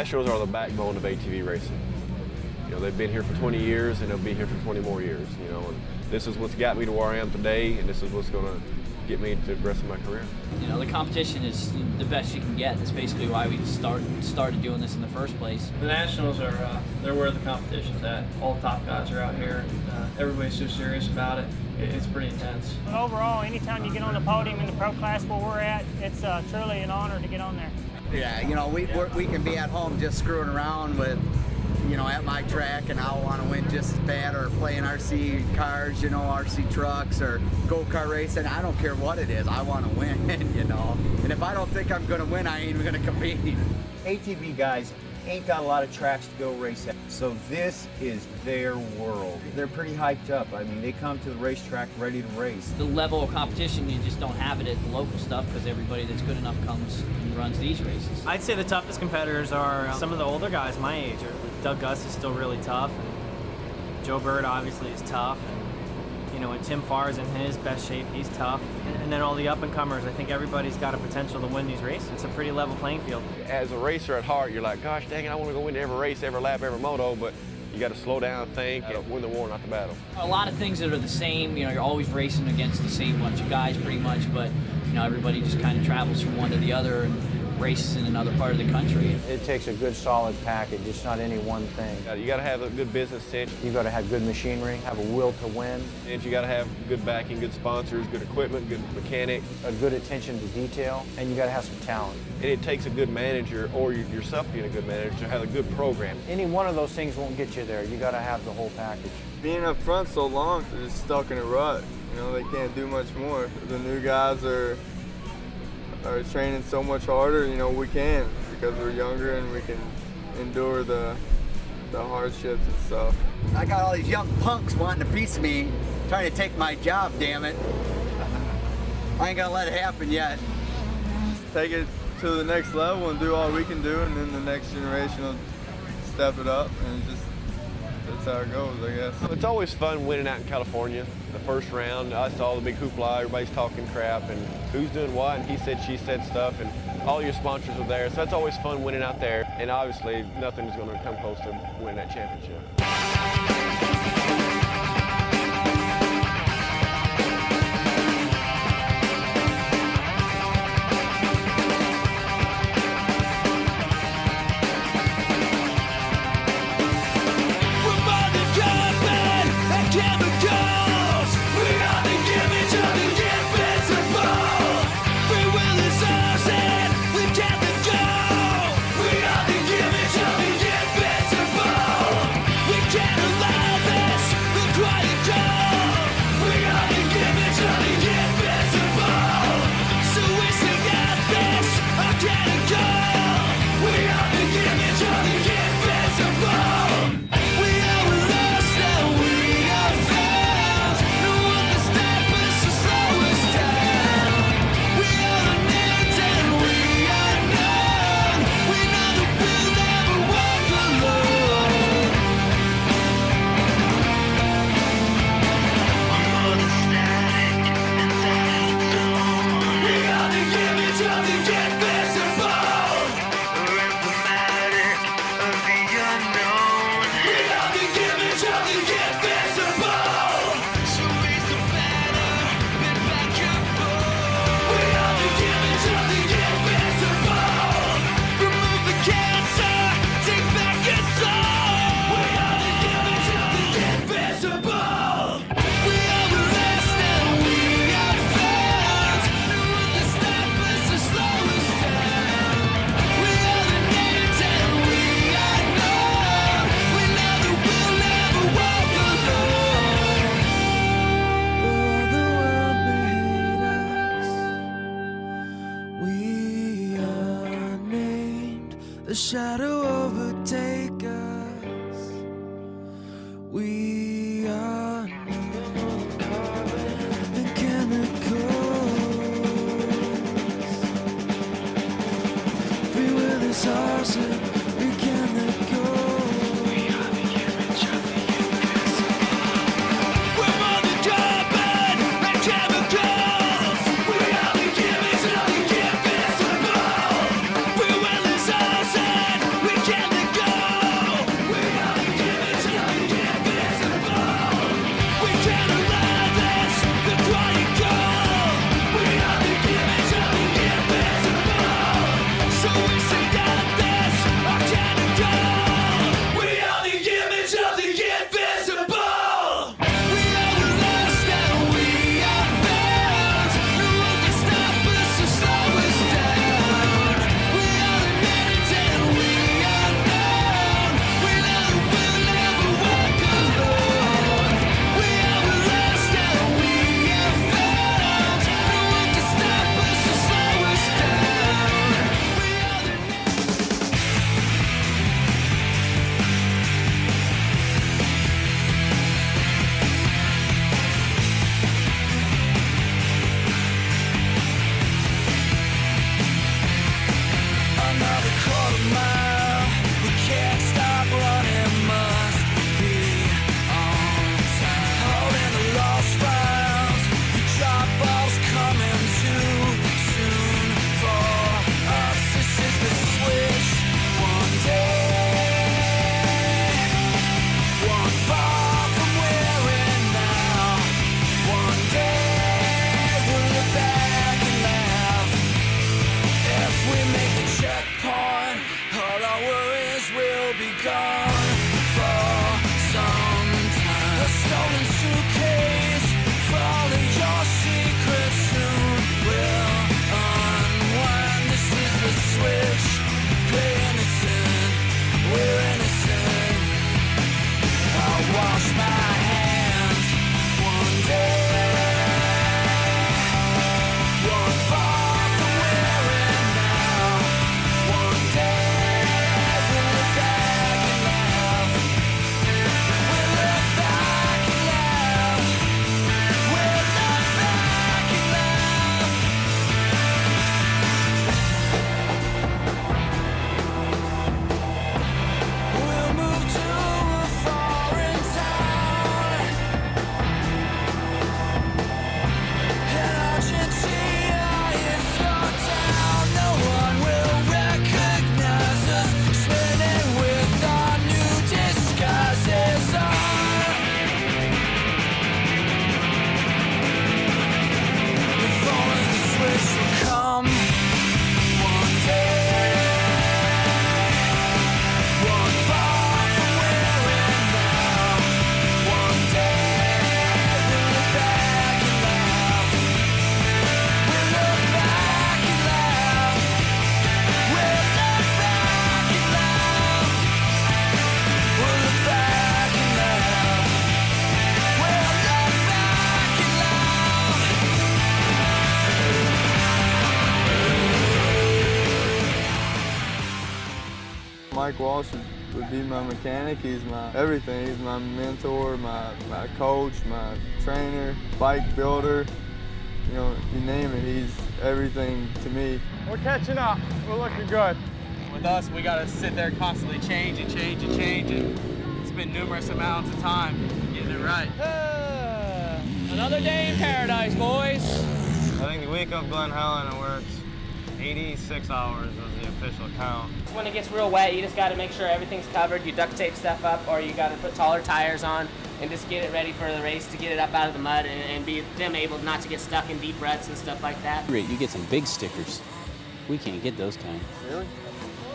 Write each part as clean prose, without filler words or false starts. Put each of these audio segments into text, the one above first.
Nationals are the backbone of ATV racing. You know, they've been here for 20 years and they'll be here for 20 more years, you know, and this is what's got me to where I am today, and this is what's going to get me to the rest of my career. You know, the competition is the best you can get. That's basically why we started doing this in the first place. The Nationals are, they're where the competition's at. All the top guys are out here. Everybody's so serious about it. It's pretty intense. Overall, anytime you get on the podium in the pro class where we're at, it's truly an honor to get on there. Yeah, you know, we can be at home just screwing around with, you know, at my track, and I'll want to win just as bad, or playing RC cars, you know, RC trucks, or go-kart racing. I don't care what it is. I want to win, you know. And if I don't think I'm going to win, I ain't even going to compete. ATV guys ain't got a lot of tracks to go race at, so this is their world. They're pretty hyped up. I mean, they come to the racetrack ready to race. The level of competition, you just don't have it at the local stuff because everybody that's good enough comes and runs these races. I'd say the toughest competitors are some of the older guys my age. Doug Gust is still really tough, and Joe Byrd obviously is tough, and you know, when Tim Farr is in his best shape, he's tough. And then all the up-and-comers, I think everybody's got a potential to win these races. It's a pretty level playing field. As a racer at heart, you're like, gosh dang it, I want to go win every race, every lap, every moto, but you got to slow down, think, win the war, not the battle. A lot of things that are the same, you know, you're always racing against the same bunch of guys pretty much, but you know, everybody just kind of travels from one to the other and races in another part of the country. It takes a good solid package. It's not any one thing. You got to have a good business sense. You got to have good machinery, have a will to win. And you got to have good backing, good sponsors, good equipment, good mechanics. A good attention to detail, and you got to have some talent. And it takes a good manager, or yourself being a good manager, to have a good program. Any one of those things won't get you there. You got to have the whole package. Being up front so long, they're just stuck in a rut. You know, they can't do much more. The new guys are training so much harder. You know, we can, because we're younger and we can endure the hardships and stuff. I got all these young punks wanting a piece of me, trying to take my job, damn it. I ain't gonna let it happen yet. Just take it to the next level and do all we can do, and then the next generation will step it up, and that's how it goes, I guess. It's always fun winning out in California. The first round, I saw the big hoopla, everybody's talking crap, and who's doing what, and he said, she said stuff, and all your sponsors are there, so that's always fun winning out there. And obviously, nothing's going to come close to winning that championship. The shadow overtake us. We are carbon and chemicals. Free will is ours and we cannot go. We are the image of the invisible. We're more than carbon and chemicals. We are the image of the invisible. Free will is ours and we cannot go. Mike Walsh would be my mechanic. He's my everything. He's my mentor, my coach, my trainer, bike builder. You know, you name it, he's everything to me. We're catching up. We're looking good. With us, we got to sit there constantly changing, spend numerous amounts of time getting it right. Another day in paradise, boys. I think the week of Glen Helen, it works 86 hours was the official count. When it gets real wet, you just got to make sure everything's covered. You duct tape stuff up, or you got to put taller tires on and just get it ready for the race to get it up out of the mud and be them able not to get stuck in deep ruts and stuff like that. You get some big stickers. We can't get those kind. Really?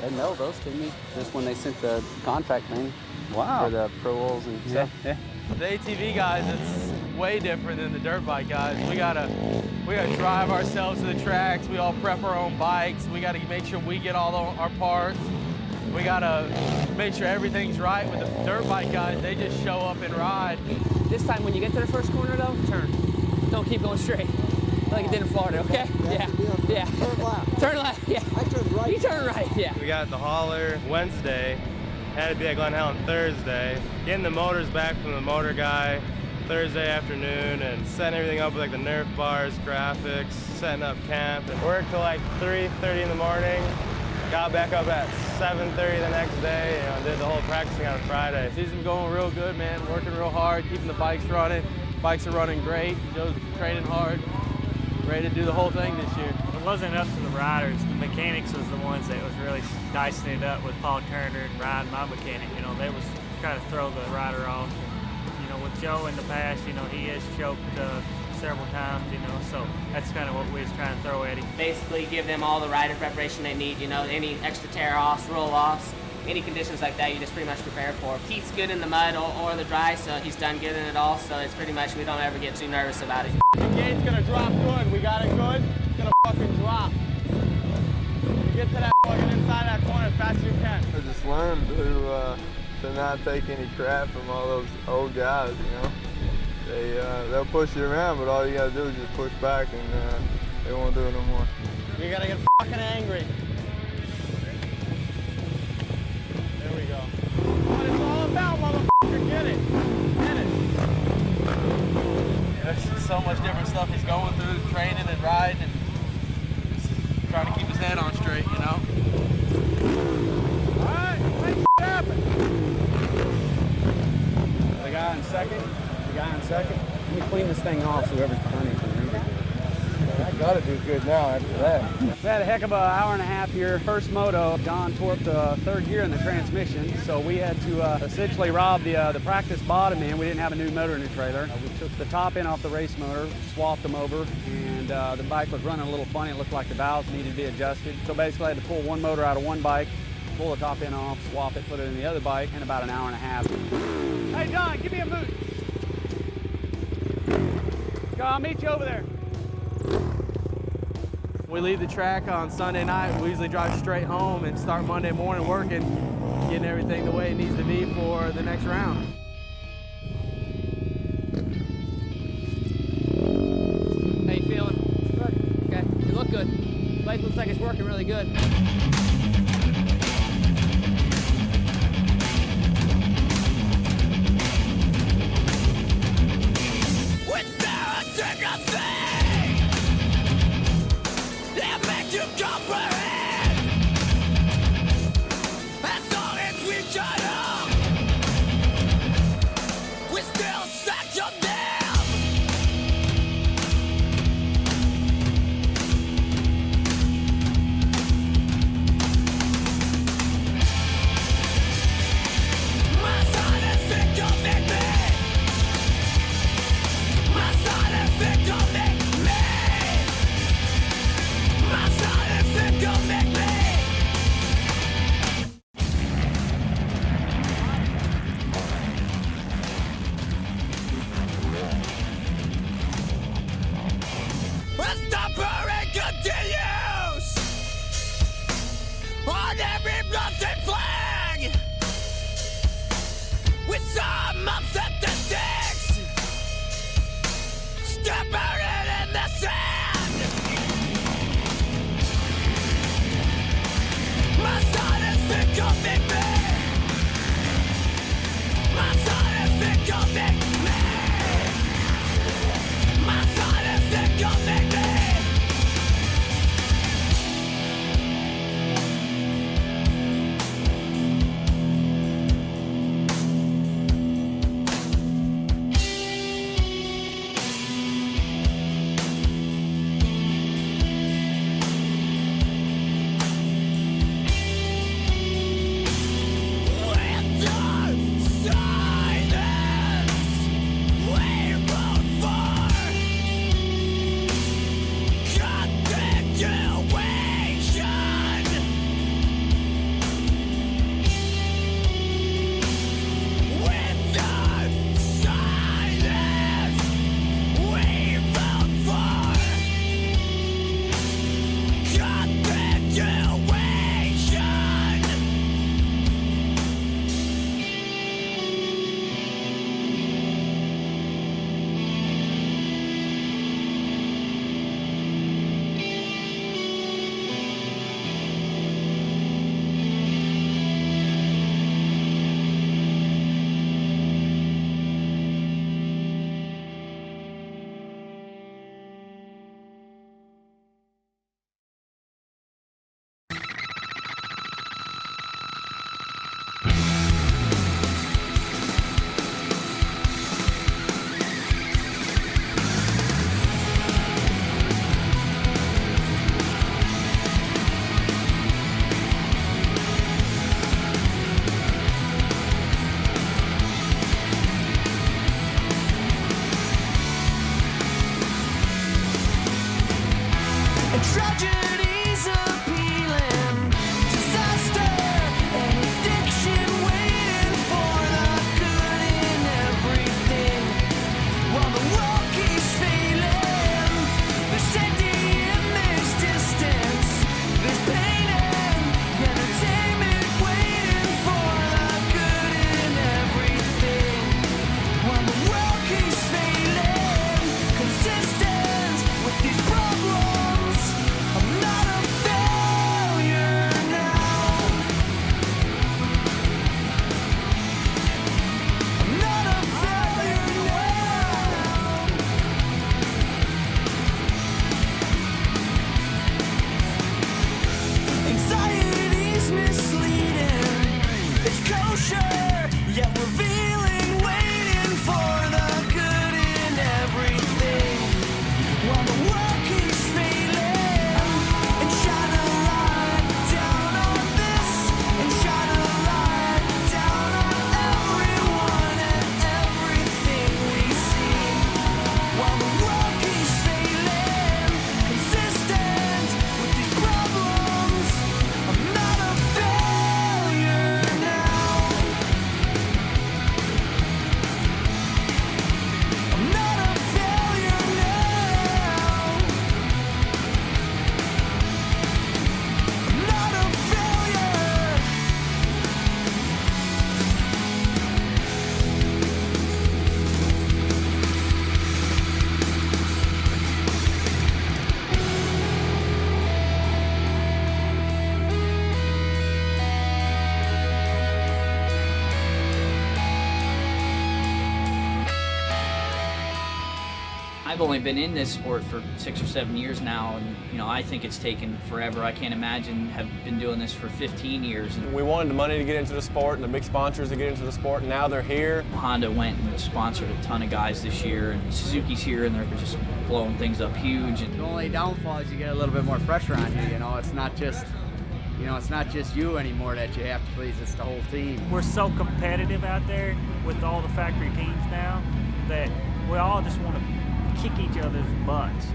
They mailed those to me just when they sent the contract thing. Wow. For the pro rolls and stuff. Yeah. The ATV guys, it's way different than the dirt bike guys. We gotta drive ourselves to the tracks. We all prep our own bikes. We gotta make sure we get all our parts. We gotta make sure everything's right. With the dirt bike guys, they just show up and ride. This time when you get to the first corner though, turn. Don't keep going straight. Like it did in Florida, okay? Yeah. Turn left. Turn left, yeah. I turned right. You turn right, yeah. We got the hauler Wednesday. Had to be at Glen Helen Thursday. Getting the motors back from the motor guy Thursday afternoon and setting everything up with like the Nerf bars, graphics, setting up camp. And worked till like 3:30 in the morning. Got back up at 7:30 the next day. You know, did the whole practicing on Friday. Season's going real good, man. Working real hard, keeping the bikes running. Bikes are running great. Joe's training hard. Ready to do the whole thing this year. It wasn't up to the riders. The mechanics was the ones that was really dicing it up with Paul Turner and Ryan, my mechanic. You know, they was trying to throw the rider off. And, you know, with Joe in the past, you know, he has choked several times, you know, so that's kind of what we was trying to throw at him. Basically give them all the rider preparation they need, you know, any extra tear-offs, roll-offs, any conditions like that you just pretty much prepare for. Keith's good in the mud or the dry, so he's done good in it all, so it's pretty much we don't ever get too nervous about it. The gate's gonna drop good. We got it good. It's gonna fucking drop. Get to that fucking inside that corner as fast as you can. I just learned to not take any crap from all those old guys, you know. They'll push you around, but all you gotta do is just push back and they won't do it no more. You gotta get fucking angry. There we go. What it's all about, motherfucker. Get it. Get it. There's so much different stuff he's going through, training and riding and just trying to keep his head on straight, you know? All right, make shit happen. The guy in second. Let me clean this thing off so whoever's turning can read it. I gotta do good now after that. We had a heck of an hour and a half here. First moto, John tore up the third gear in the transmission, so we had to essentially rob the practice bottom end. We didn't have a new motor in the trailer. We took the top end off the race motor, swapped them over, and the bike was running a little funny. It looked like the valves needed to be adjusted. So basically I had to pull one motor out of one bike, pull the top end off, swap it, put it in the other bike in about an hour and a half. Hey, John, give me a boot. Go, I'll meet you over there. We leave the track on Sunday night. We usually drive straight home and start Monday morning working, getting everything the way it needs to be for the next round. How you feeling? Good. Okay, you look good. Bike looks like it's working really good. My son is sick of me. and tragedies appealing, disaster and addiction waiting for the good in everything, while the world keeps failing. There's safety in this distance, there's pain and entertainment waiting for the good in everything, while the world keeps failing. Consistent with these problems, I'm not a failure now. I'm not a failure now. Anxiety's misleading, it's kosher, yet revealing, waiting for the good in everything, while the world keeps failing. And shine a light down on this, and shine a light down on everyone and everything we see, while the world keeps failing. Consistent with these problems, I'm not a failure now. I'm not a failure now. I'm not a failure. I've only been in this sport for 6 or 7 years now, and I think it's taken forever. I can't imagine have been doing this for 15 years. And We wanted the money to get into the sport and the big sponsors to get into the sport, and now they're here. Honda went and sponsored a ton of guys this year, and Suzuki's here, and they're just blowing things up huge. And The only downfall is you get a little bit more pressure on you. It's not just, it's not just you anymore that you have to please. It's the whole team. We're so competitive out there with all the factory teams now that we all just want to kick each other's butts.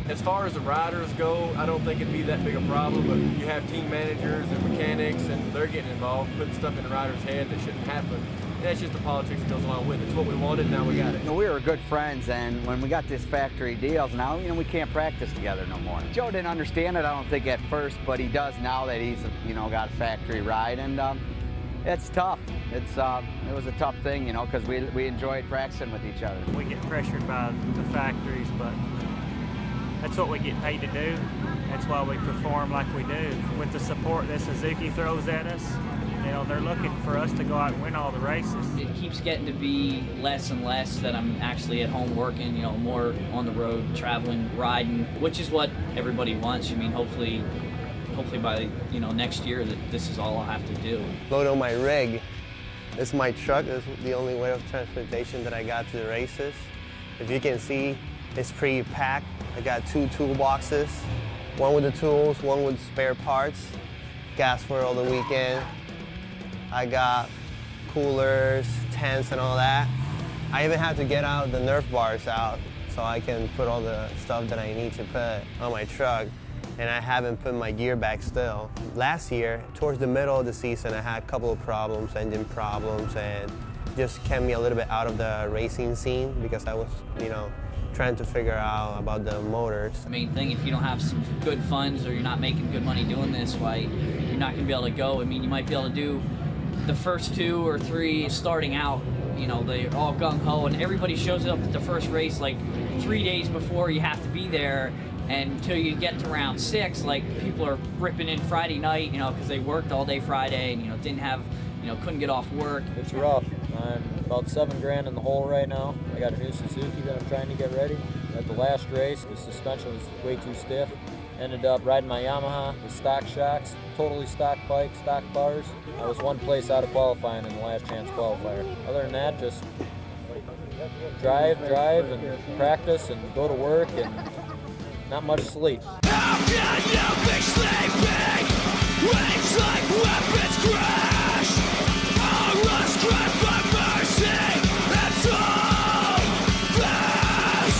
As far as the riders go, I don't think it'd be that big a problem, but you have team managers and mechanics, and they're getting involved, putting stuff in the rider's head that shouldn't happen. And that's just the politics that goes along with it. It's what we wanted, now we got it. We were good friends, and when we got this factory deals, now we can't practice together no more. Joe didn't understand it, I don't think, at first, but he does now that he's got a factory ride, and it's tough. It was a tough thing, because we enjoyed practicing with each other. We get pressured by the factories, but that's what we get paid to do. That's why we perform like we do. With the support that Suzuki throws at us, they're looking for us to go out and win all the races. it keeps getting to be less and less that I'm actually at home working, more on the road, traveling, riding, which is what everybody wants. Hopefully by next year that this is all I'll have to do. Load on my rig. This is my truck. This is the only way of transportation that I got to the races. If you can see, it's pretty packed. I got 2 toolboxes, one with the tools, one with spare parts, gas for all the weekend. I got coolers, tents, and all that. I even had to get out the Nerf bars out so I can put all the stuff that I need to put on my truck. And I haven't put my gear back still. Last year, towards the middle of the season, I had a couple of problems, engine problems, and just kept me a little bit out of the racing scene because I was, trying to figure out about the motors. The main thing, if you don't have some good funds or you're not making good money doing this, you're not gonna be able to go. You might be able to do the first 2 or 3 starting out, they're all gung-ho, and everybody shows up at the first race 3 days before you have to be there. And until you get to round 6, people are ripping in Friday night, because they worked all day Friday and, didn't have, couldn't get off work. It's rough. I'm about $7,000 in the hole right now. I got a new Suzuki that I'm trying to get ready. At the last race, the suspension was way too stiff. Ended up riding my Yamaha with stock shocks, totally stock bike, stock bars. I was 1 place out of qualifying in the last chance qualifier. Other than that, just drive, and practice, and go to work, and not much sleep. How can you be sleeping? Waves like weapons crash. Our lungs cry for mercy. It's all fast.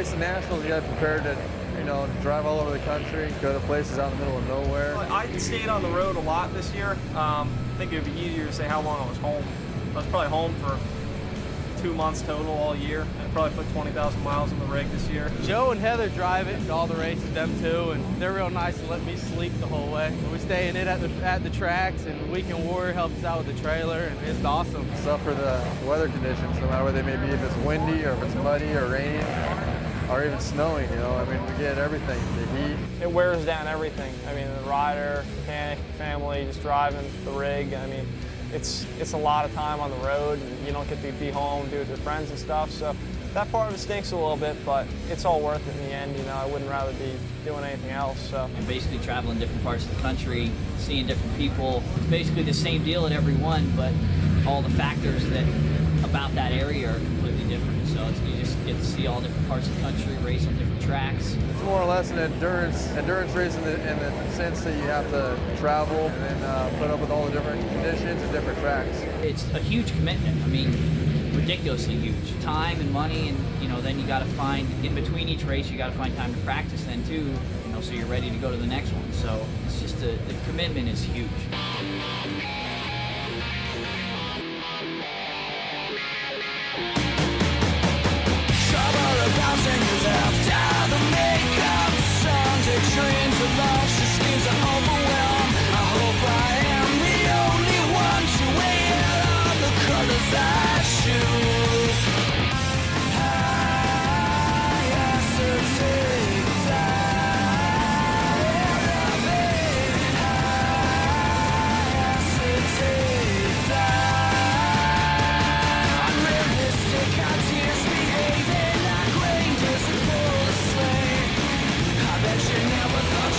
race the Nationals, you got to be prepared to, drive all over the country, go to places out in the middle of nowhere. I stayed on the road a lot this year. I think it would be easier to say how long I was home. I was probably home for 2 months total all year. I probably put 20,000 miles on the rig this year. Joe and Heather drive it to all the races, them too, and they're real nice to let me sleep the whole way. We stay in it at the tracks, and Weekend Warrior helps us out with the trailer, and it's awesome. Suffer the weather conditions, no matter what they may be, if it's windy or if it's muddy or raining or even snowing, we get everything, the heat. It wears down everything. The rider, mechanic, family, just driving the rig. It's a lot of time on the road, and you don't get to be home, do it with your friends and stuff. So that part of it stinks a little bit, but it's all worth it in the end. I wouldn't rather be doing anything else. So and basically traveling different parts of the country, seeing different people. It's basically the same deal at every one, but all the factors that about that area are completely different. So you just get to see all different parts of the country, race on different tracks. It's more or less an endurance race in the sense that you have to travel and put up with all the different conditions and different tracks. It's a huge commitment. Ridiculously huge. Time and money, and then you got to find, in between each race, you got to find time to practice then too, so you're ready to go to the next one. So it's just the commitment is huge. Dreams of lost, your schemes are overwhelmed. I hope I am the only one to wear all the colors I choose. I hesitate, tired of it. I hesitate, unrealistic ideas behaving like rangers and pull the sleigh. I bet you never thought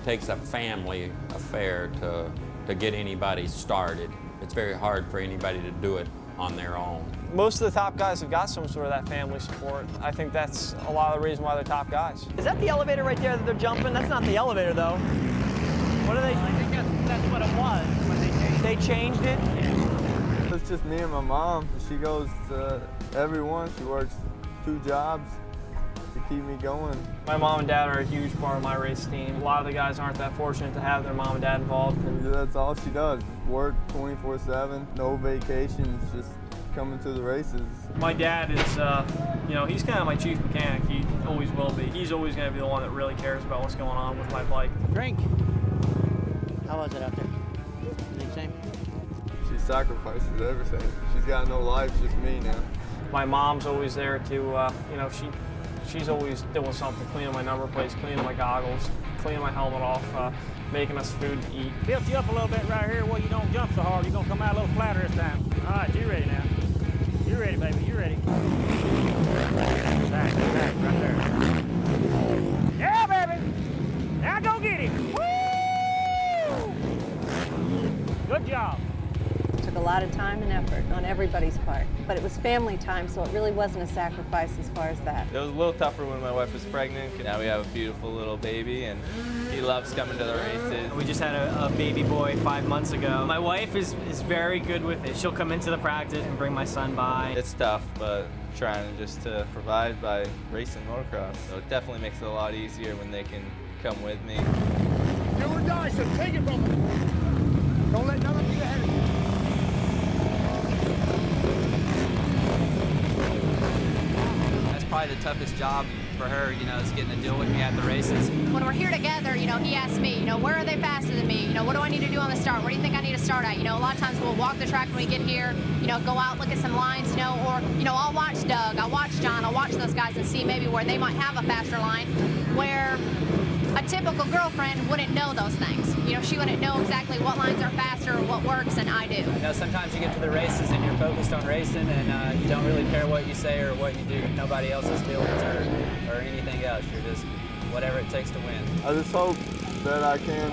takes a family affair to get anybody started. It's very hard for anybody to do it on their own. Most of the top guys have got some sort of that family support. I think that's a lot of the reason why they're top guys. Is that the elevator right there that they're jumping? That's not the elevator, though. What are they? I think that's what it was when they changed it. They changed it? It's just me and my mom. She goes to every one. She works 2 jobs to keep me going. My mom and dad are a huge part of my race team. A lot of the guys aren't that fortunate to have their mom and dad involved. And that's all she does. Work 24/7, no vacations, just coming to the races. My dad is, you know, he's kind of my chief mechanic. He always will be. He's always going to be the one that really cares about what's going on with my bike. Drink. How was it out there? Anything same? She sacrifices everything. She's got no life, just me now. My mom's always there to, you know, she's always doing something, cleaning my number plates, cleaning my goggles, cleaning my helmet off, making us food to eat. Built you up a little bit right here where you don't jump so hard. You're going to come out a little flatter this time. All right, you ready now? You ready, baby? You ready? Back, right there. Yeah, baby! Now go get him! Woo! Good job. Took a lot of time and effort on everybody's part, but it was family time, so it really wasn't a sacrifice as far as that. It was a little tougher when my wife was pregnant. Now we have a beautiful little baby, and he loves coming to the races. We just had a baby boy 5 months ago. My wife is very good with it. She'll come into the practice and bring my son by. It's tough, but trying just to provide by racing motocross. So it definitely makes it a lot easier when they can come with me. Do or die, so take it from them. Don't let none of you ahead of you. Probably the toughest job for her, you know, is getting to deal with me at the races. When we're here together, you know, he asks me, you know, where are they faster than me? You know, what do I need to do on the start? Where do you think I need to start at? You know, a lot of times we'll walk the track when we get here, you know, go out, look at some lines, you know, or, you know, I'll watch Doug, I'll watch John, I'll watch those guys and see maybe where they might have a faster line, where a typical girlfriend wouldn't know those things. You know, she wouldn't know exactly what lines are faster or what works, and I do. You know, sometimes you get to the races and you're focused on racing and you don't really care what you say or what you do. Nobody else's feelings or anything else. You're just whatever it takes to win. I just hope that I can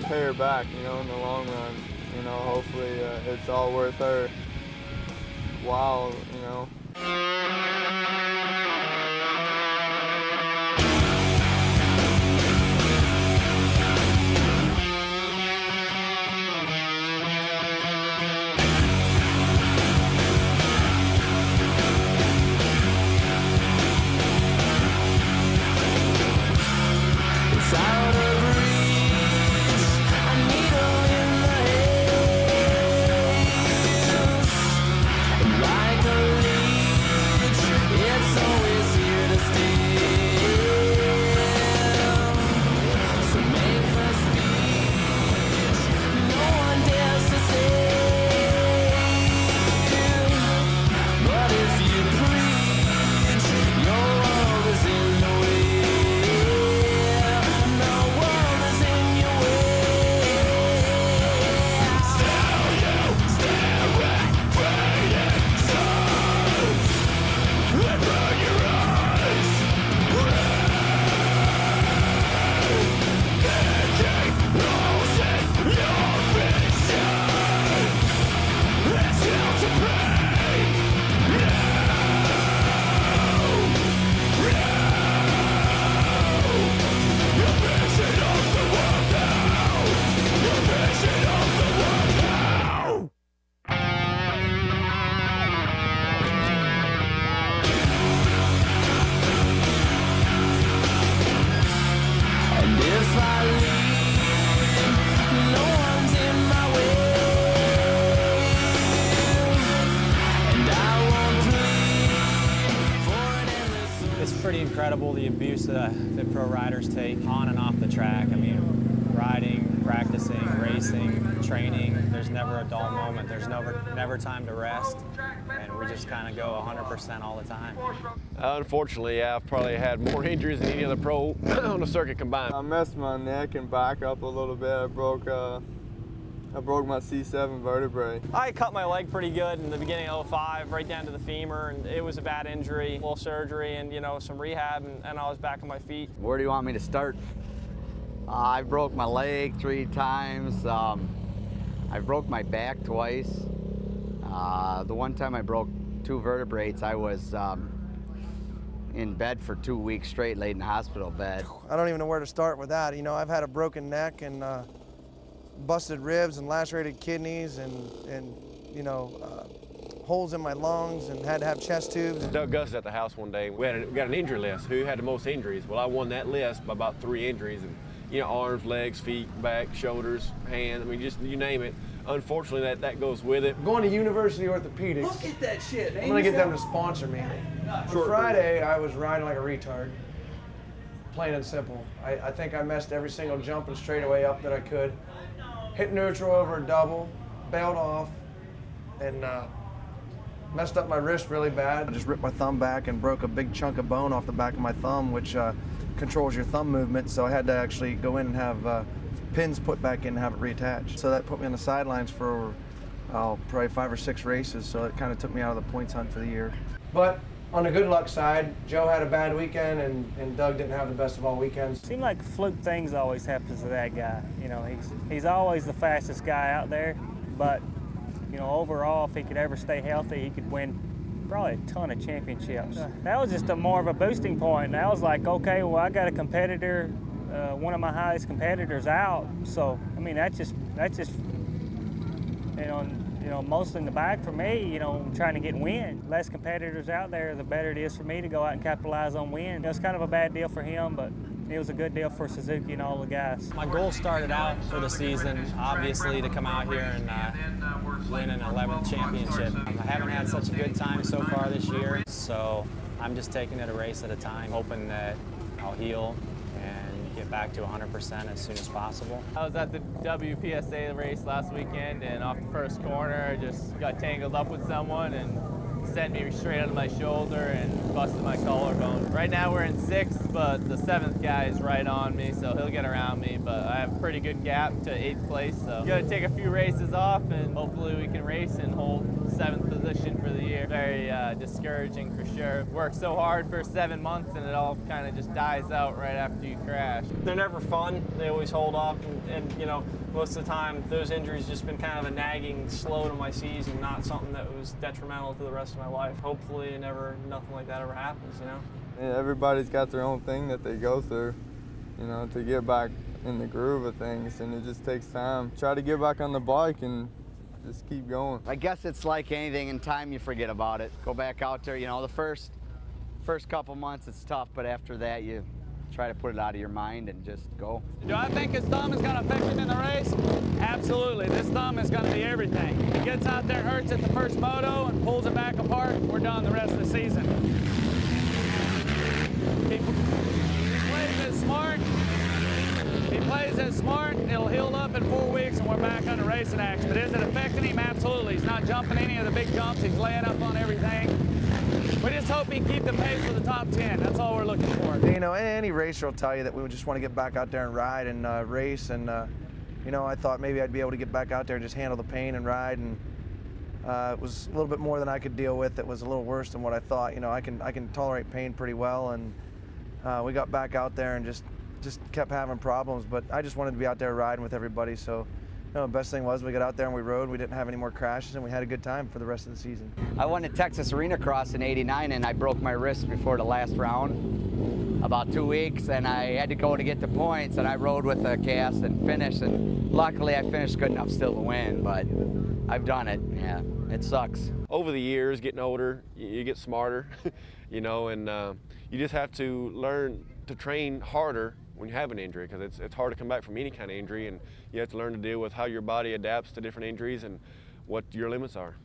pay her back, you know, in the long run. You know, hopefully it's all worth her while, you know. Incredible the abuse that pro riders take on and off the track. I mean, riding, practicing, racing, training, there's never a dull moment. There's never time to rest, and we just kind of go 100% all the time. Unfortunately, yeah, I've probably had more injuries than any other pro on the circuit combined. I messed my neck and back up a little bit. I broke I broke my C7 vertebrae. I cut my leg pretty good in the beginning of '05, right down to the femur, and it was a bad injury, a little surgery, and some rehab, and I was back on my feet. Where do you want me to start? I broke my leg 3 times. I broke my back twice. The one time I broke 2 vertebrae, I was in bed for 2 weeks straight, laid in hospital bed. I don't even know where to start with that. I've had a broken neck and busted ribs and lacerated kidneys and holes in my lungs and had to have chest tubes. Doug Gust at the house one day. We got an injury list. Who had the most injuries? Well, I won that list by about 3 injuries. And arms, legs, feet, back, shoulders, hands. I mean, just you name it. Unfortunately, that goes with it. I'm going to University Orthopedics. Look at that shit. I'm going to get them to sponsor me. On Friday, I was riding like a retard. Plain and simple. I think I messed every single jump and straightaway up that I could. Hit neutral over a double, bailed off, and messed up my wrist really bad. I just ripped my thumb back and broke a big chunk of bone off the back of my thumb, which controls your thumb movement, so I had to actually go in and have pins put back in and have it reattached. So that put me on the sidelines for probably 5 or 6 races, so it kind of took me out of the points hunt for the year. But on the good luck side, Joe had a bad weekend and Doug didn't have the best of all weekends. Seems like fluke things always happens to that guy. He's always the fastest guy out there, but overall, if he could ever stay healthy, he could win probably a ton of championships. That was just more of a boosting point. And I was like, okay, well, I got a competitor, one of my highest competitors out. So, I mean, that's just mostly in the bag for me, trying to get win. Less competitors out there, the better it is for me to go out and capitalize on win. It's kind of a bad deal for him, but it was a good deal for Suzuki and all the guys. My goal started out for the season, obviously, to come out here and win an 11th championship. I haven't had such a good time so far this year, so I'm just taking it a race at a time, hoping that I'll heal and get back to 100% as soon as possible. I was at the WPSA race last weekend, and off the first corner, I just got tangled up with someone and sent me straight out of my shoulder and busted my collarbone. Right now we're in 6th, but the 7th guy is right on me, so he'll get around me, but I have a pretty good gap to 8th place, so got to take a few races off and hopefully we can race and hold 7th position for the year. Very discouraging for sure. Worked so hard for 7 months and it all kind of just dies out right after you crash. They're never fun. They always hold up, and most of the time those injuries just been kind of a nagging slow to my season, not something that was detrimental to the rest of my life. Hopefully nothing like that ever happens, Yeah, everybody's got their own thing that they go through, to get back in the groove of things, and it just takes time. Try to get back on the bike and just keep going. I guess it's like anything, in time you forget about it. Go back out there, the first couple months it's tough, but after that you try to put it out of your mind and just go. Do I think his thumb is going to affect him in the race? Absolutely. This thumb is going to be everything. If he gets out there, hurts at the first moto, and pulls it back apart, we're done the rest of the season. He plays it smart, it'll heal up in 4 weeks, and we're back under racing action. But is it affecting him? Absolutely. He's not jumping any of the big jumps. He's laying up on everything. We just hope he can keep the pace for the top 10. That's all we're looking for. Any racer will tell you that we just want to get back out there and ride and race. And, I thought maybe I'd be able to get back out there and just handle the pain and ride. And it was a little bit more than I could deal with. It was a little worse than what I thought. I can tolerate pain pretty well. And we got back out there and just kept having problems. But I just wanted to be out there riding with everybody. So the best thing was we got out there and we rode. We didn't have any more crashes, and we had a good time for the rest of the season. I won the Texas Arena Cross in '89, and I broke my wrist before the last round, about 2 weeks, and I had to go to get the points, and I rode with a cast and finished, and luckily I finished good enough still to win, but I've done it. Yeah, it sucks. Over the years, getting older, you get smarter, and you just have to learn to train harder when you have an injury, because it's hard to come back from any kind of injury, and you have to learn to deal with how your body adapts to different injuries and what your limits are.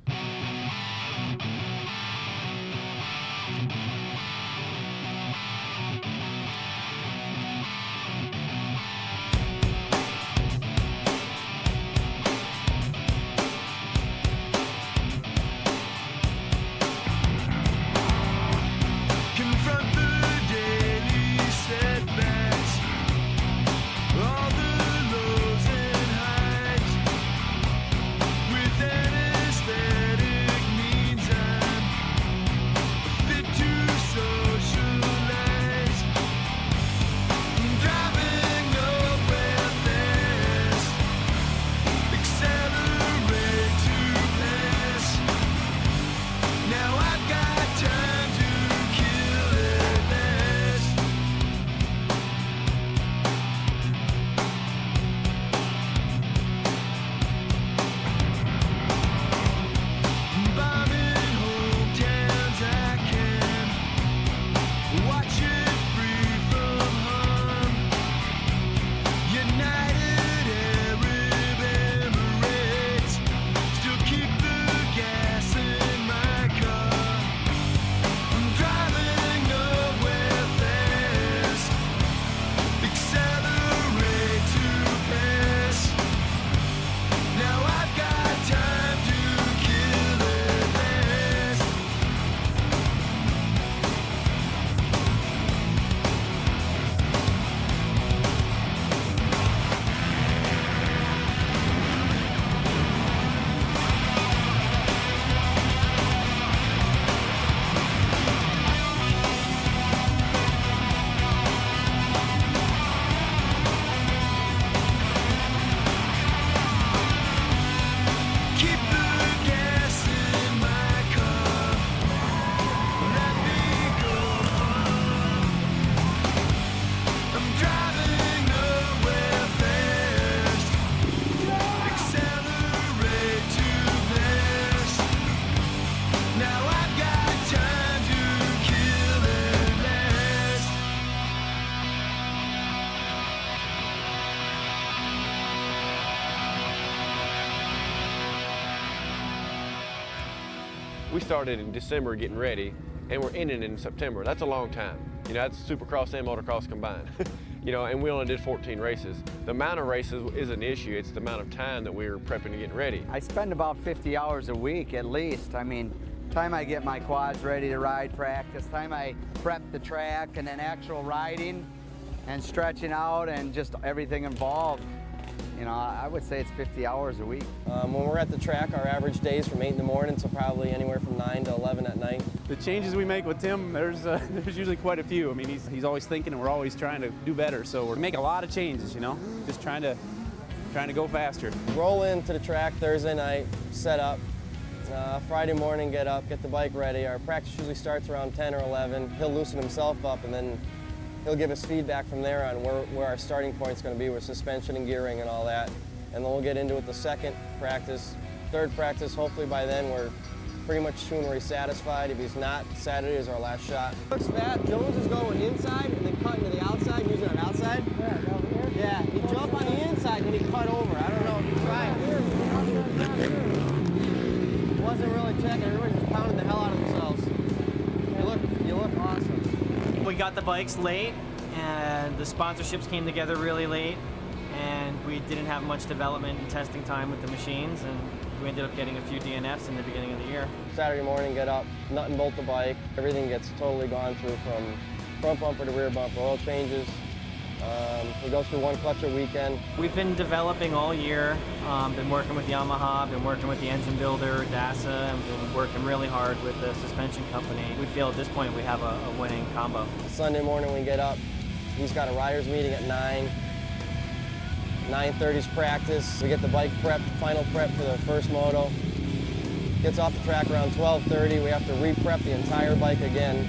we started in December getting ready, and we're ending in September. That's a long time. You know, that's Supercross and motocross combined. You know, and we only did 14 races. The amount of races is an issue. It's the amount of time that we were prepping to get ready. I spend about 50 hours a week at least. I mean, time I get my quads ready to ride practice, time I prep the track, and then actual riding and stretching out and just everything involved. You know, I would say it's 50 hours a week. When we're at the track, our average days from 8 in the morning to probably anywhere from 9 to 11 at night. The changes we make with Tim, there's usually quite a few. I mean, he's always thinking, and we're always trying to do better. So we make a lot of changes, you know, just trying to go faster. Roll into the track Thursday night, set up. Friday morning, get up, get the bike ready. Our practice usually starts around 10 or 11. He'll loosen himself up, and then he'll give us feedback from there on where our starting point's going to be with suspension and gearing and all that. And then we'll get into it the second practice. Third practice, hopefully by then we're pretty much soon where he's satisfied. If he's not, Saturday is our last shot. Looks fat. Jones is going inside and then cutting to the outside, using an outside. Yeah, over here? Yeah, he jumped on the inside and he cut over. I don't know if he tried. Wasn't really checking. Everybody's just pounding the hell out of themselves. You look awesome. We got the bikes late, and the sponsorships came together really late, and we didn't have much development and testing time with the machines, and we ended up getting a few DNFs in the beginning of the year. Saturday morning, get up, nut and bolt the bike. Everything gets totally gone through from front bumper to rear bumper, oil changes. We go through one clutch a weekend. We've been developing all year, been working with Yamaha, been working with the engine builder, DASA, and been working really hard with the suspension company. We feel at this point we have a winning combo. Sunday morning we get up, he's got a riders meeting at 9. 9:30's practice. We get the bike prepped, final prep for the first moto. Gets off the track around 12:30. We have to re-prep the entire bike again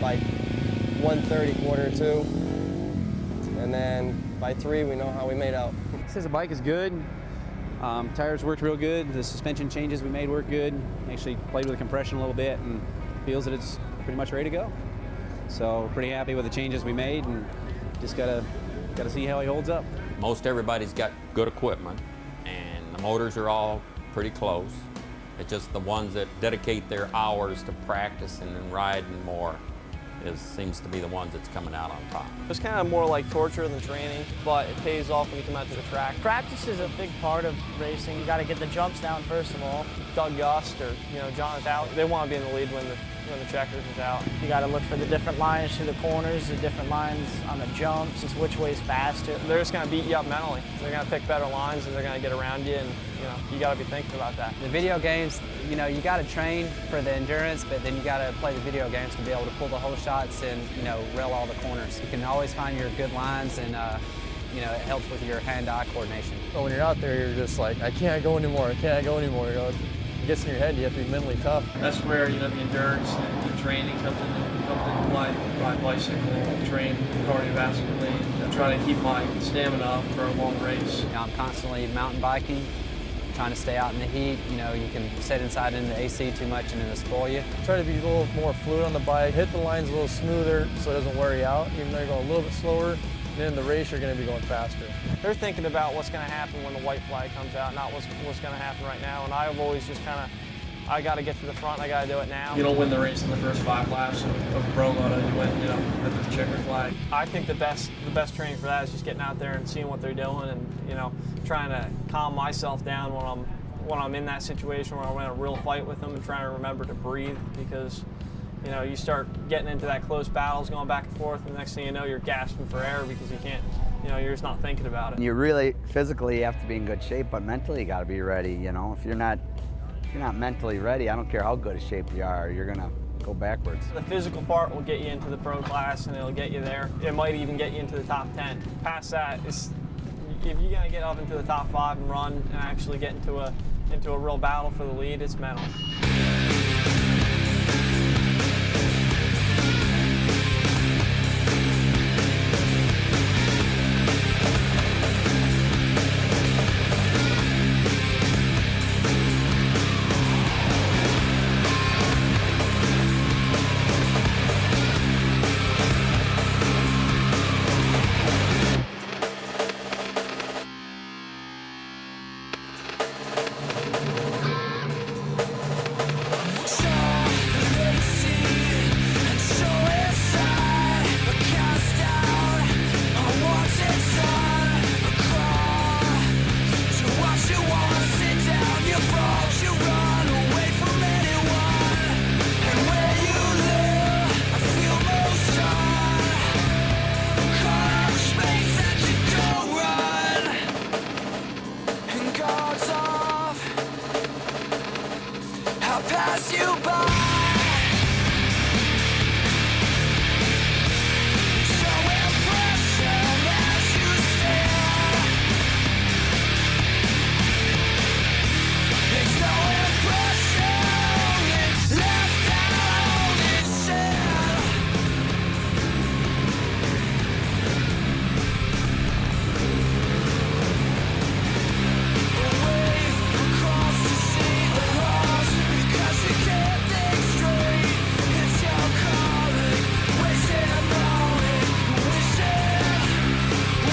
by 1:30, 1:45. And then by 3, we know how we made out. Says the bike is good. Tires worked real good. The suspension changes we made worked good. Actually played with the compression a little bit and feels that it's pretty much ready to go. So we're pretty happy with the changes we made, and just gotta see how he holds up. Most everybody's got good equipment, and the motors are all pretty close. It's just the ones that dedicate their hours to practicing and riding more seems to be the ones that's coming out on top. It's kind of more like torture than training, but it pays off when you come out to the track. Practice is a big part of racing. You got to get the jumps down first of all. Gust or John Natalie, they want to be in the lead when the checkers is out. You got to look for the different lines through the corners, the different lines on the jumps, just which way's faster. They're just going to beat you up mentally. They're going to pick better lines and they're going to get around you, and you got to be thinking about that. The video games, you got to train for the endurance, but then you got to play the video games to be able to pull the whole shots and rail all the corners. You can always find your good lines, and it helps with your hand-eye coordination. But when you're out there, you're just like, I can't go anymore. I can't go anymore. It gets in your head. You have to be mentally tough. That's where the endurance and the training comes into play. Ride bicycle, train cardiovascularly, try to keep my stamina up for a long race. I'm constantly mountain biking, trying to stay out in the heat. You can sit inside in the AC too much and it'll spoil you. Try to be a little more fluid on the bike, hit the lines a little smoother so it doesn't wear you out. Even though you're going a little bit slower, then in the race you're going to be going faster. They're thinking about what's going to happen when the white flag comes out, not what's going to happen right now. And I've always just I got to get to the front, I got to do it now. You don't win the race in the first 5 laps of a pro moto, you win, at the checker flag. I think the best training for that is just getting out there and seeing what they're doing, and trying to calm myself down when I'm in that situation where I'm in a real fight with them, and trying to remember to breathe, because you start getting into that close battles, going back and forth, and the next thing you know, you're gasping for air because you can't, you're just not thinking about it. You really, physically, you have to be in good shape, but mentally you got to be ready. If you're not mentally ready, I don't care how good a shape you are, you're gonna go backwards. The physical part will get you into the pro class, and it'll get you there. It might even get you into the top 10. Past that, if you gotta get up into the top 5 and run and actually get into a real battle for the lead, it's mental. So pass you by. Show impression as you stare. There's no impression left out inside. A wave across the sea of lost because you can't think straight. It's your calling, wasting a moment, wishing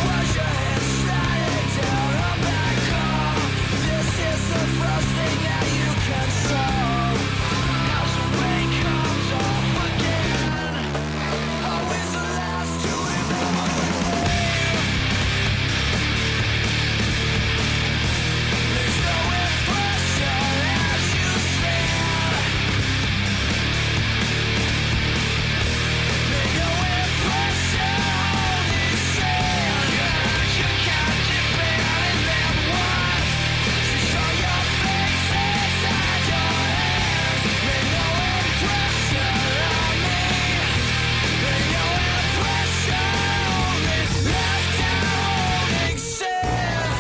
was your head sliding down a back hall. This is the first thing that you can solve. As the rain comes off again, always the last to remember the name. There's no impression as you stand. There's no impression holding sand. You can't depend on what. You show your face inside your hands. There's no impression on me. There's no impression only left out holding sand.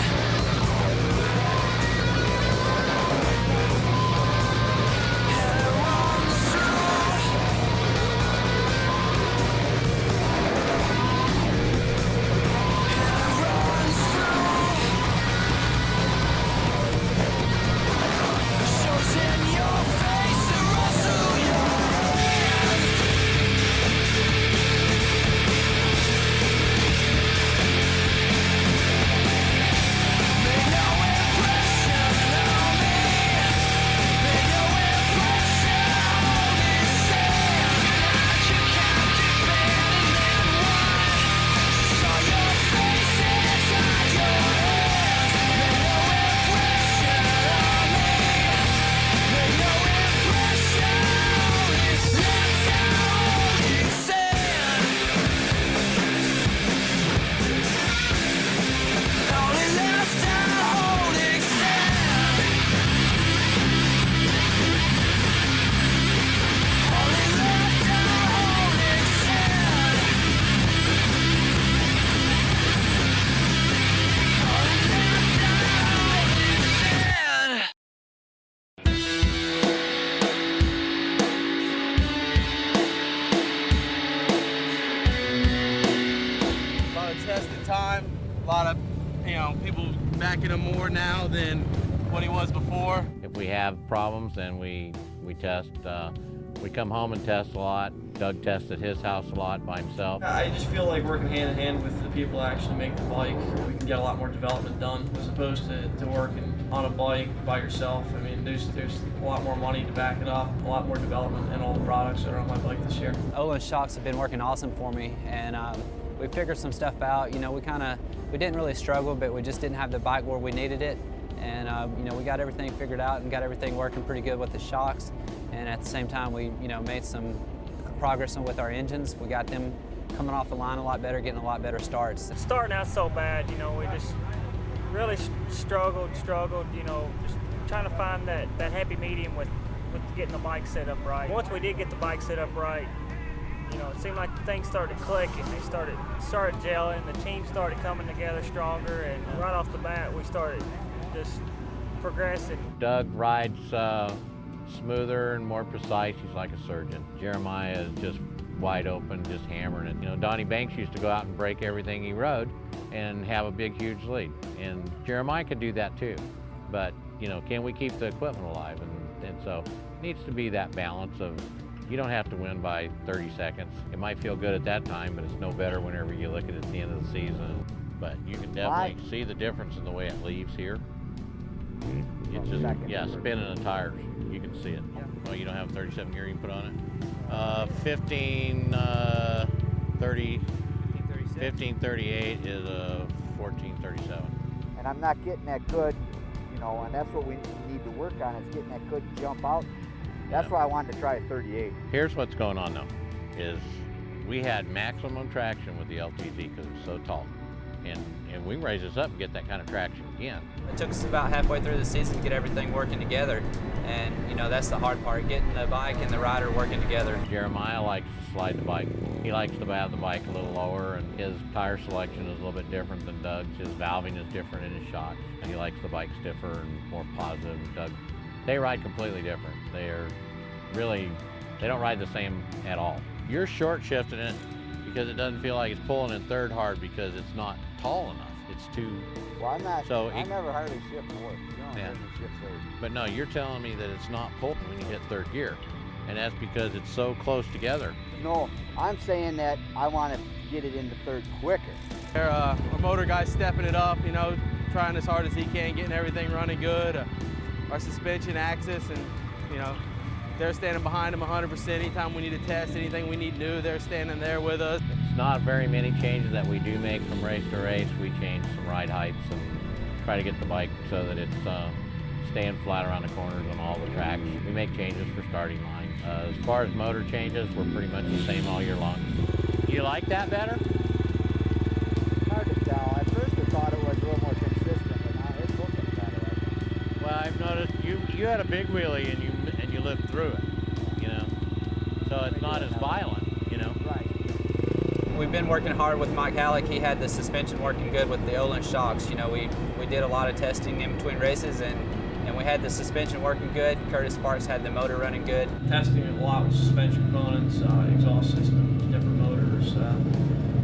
Shows in your face and runs through your hands. Make no impression on me. Make no impression only sand. You can't depend on what. Show your face inside your hands. Make no impression on me. Make no impression only left out holding sand. Only left out holding sand. Only left out holding sand. Only left out holding sand. A lot of tested time, a lot of, people backing him more now than what he was before. If we have problems, then we test. We come home and test a lot. Doug tested his house a lot by himself. I just feel like working hand in hand with the people that actually make the bike, we can get a lot more development done as opposed to working on a bike by yourself. I mean, there's a lot more money to back it up, a lot more development in all the products that are on my bike this year. Olin shocks have been working awesome for me, and we figured some stuff out. We didn't really struggle, but we just didn't have the bike where we needed it. And we got everything figured out and got everything working pretty good with the shocks. And at the same time, we made some progress with our engines. We got them coming off the line a lot better, getting a lot better starts. Starting out so bad, we just really struggled, just trying to find that happy medium with getting the bike set up right. Once we did get the bike set up right, it seemed like things started clicking. They started gelling. The team started coming together stronger, and right off the bat, we started just progressing. Doug rides smoother and more precise. He's like a surgeon. Jeremiah is just wide open, just hammering it. Donnie Banks used to go out and break everything he rode and have a big, huge lead. And Jeremiah could do that too. But, can we keep the equipment alive? And so it needs to be that balance of, you don't have to win by 30 seconds. It might feel good at that time, but it's no better whenever you look at it at the end of the season. But you can definitely see the difference in the way it leaves here. It's just, spinning the tires. You can see it. Well, you don't have a 37 gear you can put on it? 1538 is a 1437. And I'm not getting that good, and that's what we need to work on, is getting that good jump out. That's why I wanted to try a 38. Here's what's going on though, is we had maximum traction with the LTZ because it's so tall. And we can raise this up and get that kind of traction again. It took us about halfway through the season to get everything working together. And, you know, that's the hard part, getting the bike and the rider working together. Jeremiah likes to slide the bike. He likes to have the bike a little lower, and his tire selection is a little bit different than Doug's. His valving is different in his shocks, and he likes the bike stiffer and more positive. Doug, they ride completely different. They don't ride the same at all. You're short shifting it because it doesn't feel like it's pulling in third hard because it's not tall enough. It's too. Well, I'm not. So I never hardly shift fourth. You don't Yeah. hardly shift third. But no, you're telling me that it's not pulling when you hit third gear, and that's because it's so close together. No, I'm saying that I want to get it into third quicker. Our motor guy's stepping it up, you know, trying as hard as he can, getting everything running good. Our suspension axis, and you know, they're standing behind him 100%. Anytime we need to test anything we need new, they're standing there with us. It's not very many changes that we do make from race to race. We change some ride heights and try to get the bike so that it's staying flat around the corners on all the tracks. We make changes for starting lines. As far as motor changes, we're pretty much the same all year long. You like that better? Hard to tell. At first I thought it was a little more consistent, but now it's looking better. Well, I've noticed you had a big wheelie and you lived through it, you know. So it's not as violent, you know. Right. We've been working hard with Mike Halleck. He had the suspension working good with the Olin shocks. You know, we did a lot of testing in between races, and we had the suspension working good. Curtis Sparks had the motor running good. Testing a lot with suspension components, exhaust systems, different motors.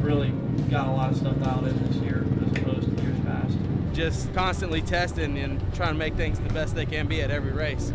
Really got a lot of stuff dialed in this year as opposed to years past. Just constantly testing and trying to make things the best they can be at every race.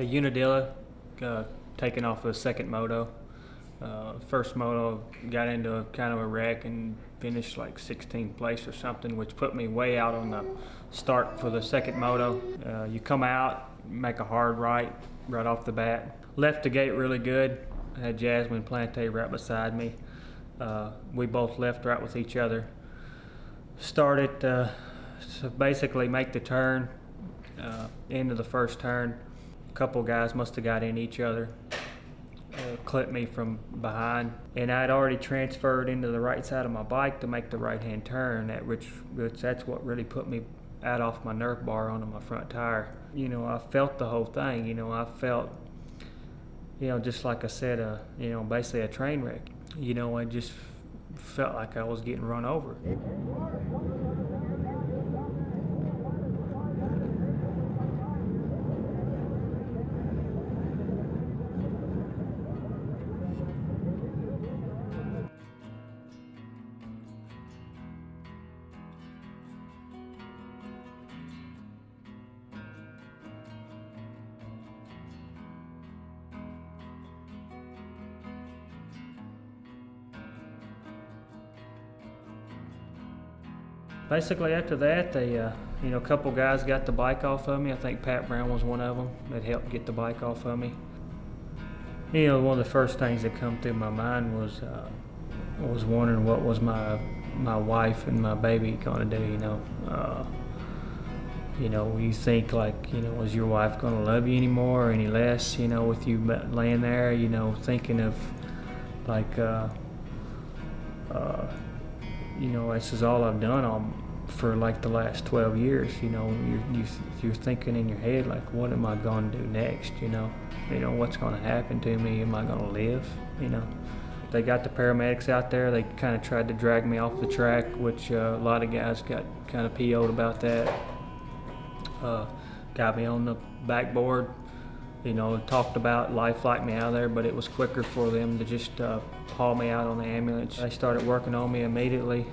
Unadilla, taking off the second moto. First moto, got into kind of a wreck and finished like 16th place or something, which put me way out on the start for the second moto. You come out, make a hard right off the bat. Left the gate really good. I had Jasmine Plante right beside me. We both left right with each other. Started to basically make the turn, into the first turn. A couple guys must have got in each other. Clipped me from behind, and I'd already transferred into the right side of my bike to make the right-hand turn, which that's what really put me out off my nerf bar onto my front tire. You know, I felt the whole thing. You know, I felt, you know, just like I said, you know, basically a train wreck. You know, I just felt like I was getting run over. Basically, after that, they, you know, a couple guys got the bike off of me. I think Pat Brown was one of them that helped get the bike off of me. You know, one of the first things that come through my mind was wondering what was my wife and my baby going to do. You know, you think like, you know, is your wife going to love you anymore or any less? You know, with you laying there, you know, thinking of like. You know, this is all I've done for like the last 12 years. You know, you're thinking in your head like, what am I going to do next? You know, what's going to happen to me? Am I going to live? You know, they got the paramedics out there. They kind of tried to drag me off the track, which a lot of guys got kind of PO'd about that. Got me on the backboard. You know, talked about life flight me out of there, but it was quicker for them to just haul me out on the ambulance. They started working on me immediately,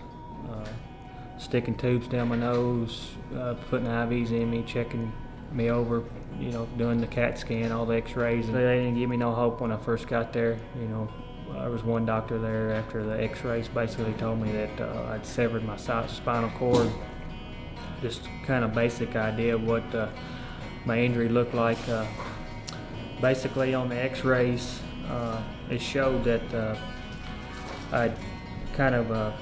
sticking tubes down my nose, putting IVs in me, checking me over, you know, doing the CAT scan, all the x-rays. They didn't give me no hope when I first got there. You know, there was one doctor there after the x-rays basically told me that I'd severed my spinal cord. Just kind of basic idea of what my injury looked like. Basically on the x-rays, it showed that I'd kind of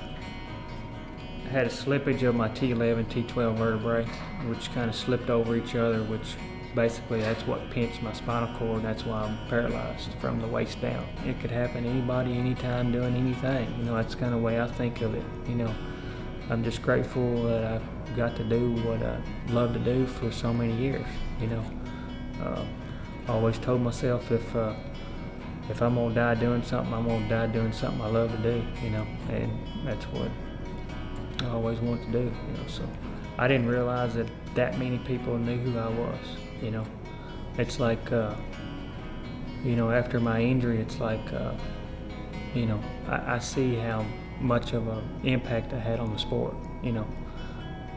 had a slippage of my T11, T12 vertebrae, which kind of slipped over each other, which basically that's what pinched my spinal cord, and that's why I'm paralyzed from the waist down. It could happen to anybody, anytime, doing anything. You know, that's kind of the way I think of it. You know, I'm just grateful that I've got to do what I love to do for so many years, you know. I always told myself if I'm gonna die doing something, I'm gonna die doing something I love to do, you know, and that's what I always wanted to do, you know. So I didn't realize that many people knew who I was, you know. It's like, you know, after my injury, it's like, you know, I see how much of an impact I had on the sport, you know.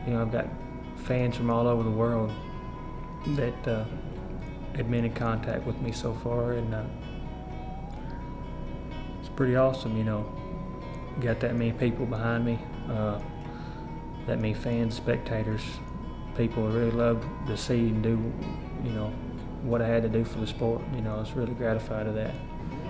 You know, I've got fans from all over the world that had been in contact with me so far, and it's pretty awesome, you know. Got that many people behind me, that many fans, spectators, people really love to see and do, you know, what I had to do for the sport. You know, I was really gratified of that.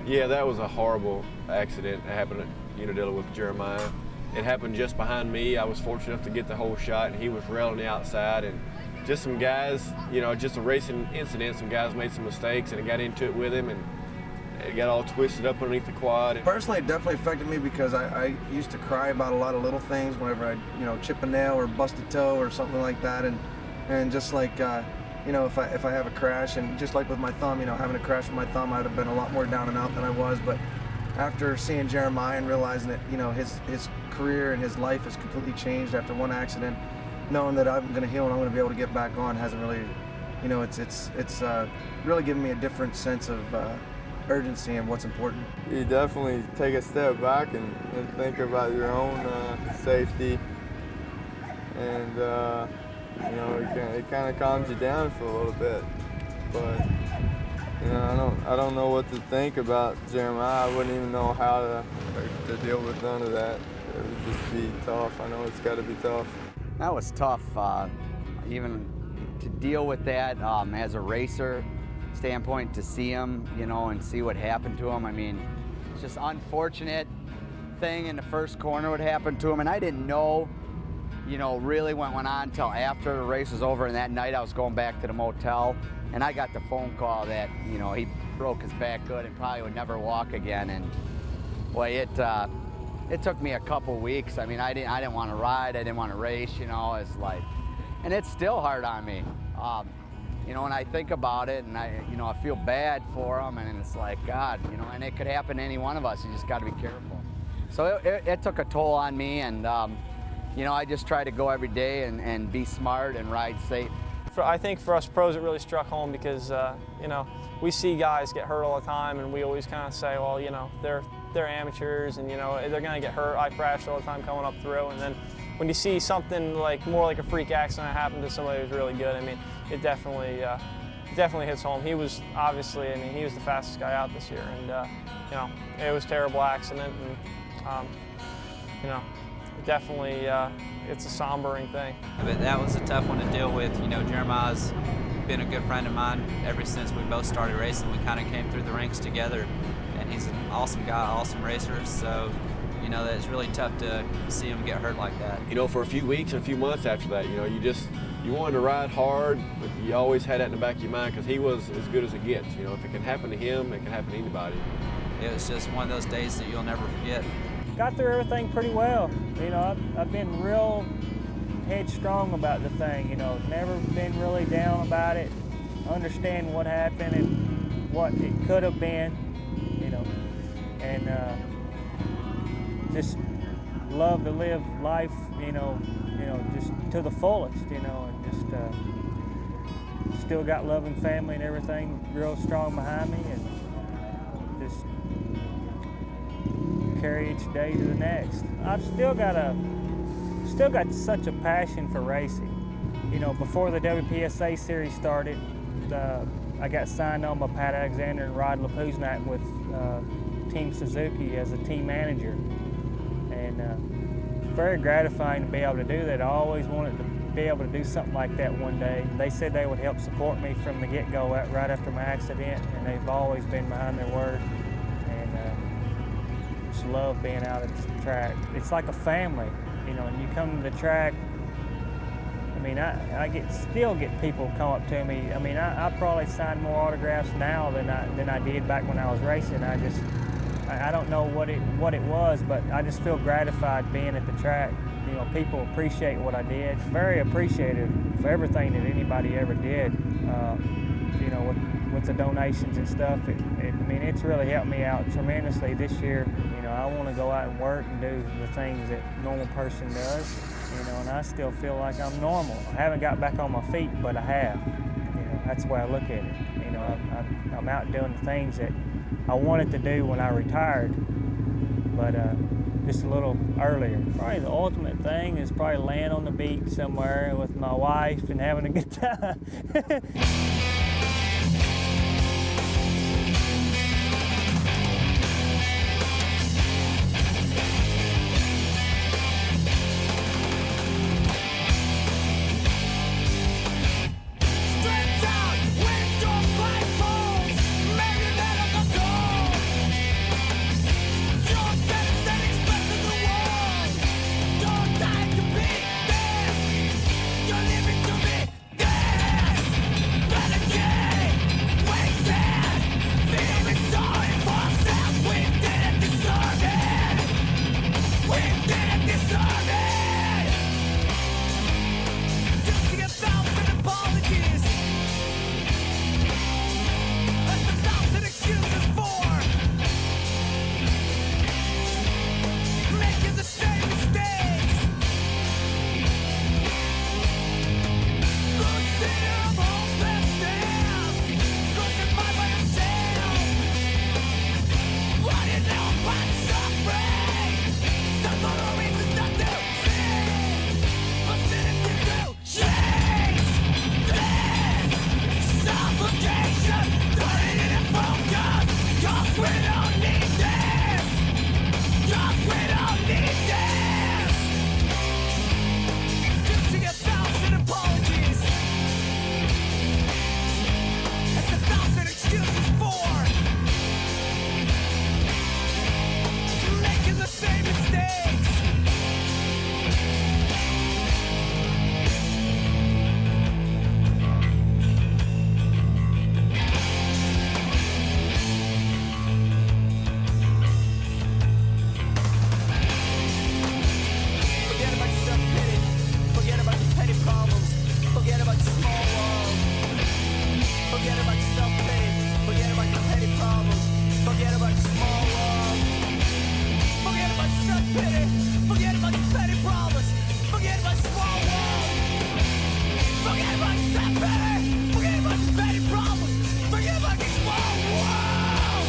Yeah, that was a horrible accident that happened at Unadilla with Jeremiah. It happened just behind me. I was fortunate enough to get the whole shot, and he was railing the outside, and just some guys, you know, just a racing incident, some guys made some mistakes and it got into it with him, and it got all twisted up underneath the quad. Personally, it definitely affected me because I used to cry about a lot of little things whenever I, you know, chip a nail or bust a toe or something like that, and just like, you know, if I have a crash, and just like with my thumb, you know, having a crash with my thumb, I'd have been a lot more down and out than I was. But after seeing Jeremiah and realizing that, you know, his career and his life has completely changed after one accident, knowing that I'm going to heal and I'm going to be able to get back on hasn't really, you know, it's really given me a different sense of urgency and what's important. You definitely take a step back and think about your own safety, and you know, it kind of calms you down for a little bit, but You know, I don't know what to think about Jeremiah. I wouldn't even know how to deal with none of that. It would just be tough. I know it's got to be tough. That was tough, even to deal with that as a racer standpoint, to see him, you know, and see what happened to him. I mean, it's just unfortunate thing in the first corner what happened to him, and I didn't know, you know, really what went on until after the race was over. And that night I was going back to the motel, and I got the phone call that, you know, he broke his back good and probably would never walk again. And boy, it took me a couple weeks. I mean, I didn't want to ride, I didn't want to race, you know. It's like, and it's still hard on me. You know, when I think about it, and I feel bad for him, and it's like, God, you know, and it could happen to any one of us. You just got to be careful. So it took a toll on me, and you know, I just try to go every day and be smart and ride safe. I think for us pros, it really struck home because you know, we see guys get hurt all the time, and we always kind of say, well, you know, they're amateurs, and you know, they're going to get hurt. I crash all the time coming up through, and then when you see something like more like a freak accident happen to somebody who's really good, I mean, it definitely hits home. He was obviously, I mean, he was the fastest guy out this year, and you know, it was a terrible accident, and you know, definitely it's a sombering thing. But that was a tough one to deal with. You know, Jeremiah's been a good friend of mine ever since we both started racing. We kind of came through the ranks together, and he's an awesome guy, awesome racer. So, you know, it's really tough to see him get hurt like that. You know, for a few weeks and a few months after that, you know, you wanted to ride hard, but you always had that in the back of your mind because he was as good as it gets. You know, if it can happen to him, it can happen to anybody. It was just one of those days that you'll never forget. Got through everything pretty well. You know, I've been real headstrong about the thing, you know, never been really down about it, understand what happened and what it could have been, you know, and just love to live life, you know, just to the fullest, you know, and just still got loving family and everything real strong behind me, and just carry each day to the next. I've still got such a passion for racing. You know, before the WPSA series started, I got signed on by Pat Alexander and Rod Lapuznak with Team Suzuki as a team manager. And very gratifying to be able to do that. I always wanted to be able to do something like that one day. They said they would help support me from the get-go right after my accident, and they've always been behind their word. Just love being out at the track. It's like a family, you know, and you come to the track, I mean, I still get people come up to me. I mean, I probably sign more autographs now than I did back when I was racing. I don't know what it was, but I just feel gratified being at the track. You know, people appreciate what I did. Very appreciative for everything that anybody ever did. You know, with the donations and stuff, I mean, it's really helped me out tremendously this year. You know, I want to go out and work and do the things that a normal person does, you know, and I still feel like I'm normal. I haven't got back on my feet, but I have. You know, that's the way I look at it. You know, I'm out doing the things that I wanted to do when I retired, but just a little earlier. Probably the ultimate thing is probably laying on the beach somewhere with my wife and having a good time. Better self-pity. Forget about your petty problems. Forget about small walls. Forget about self-pity. Forget about your petty problems. Forget about your small walls.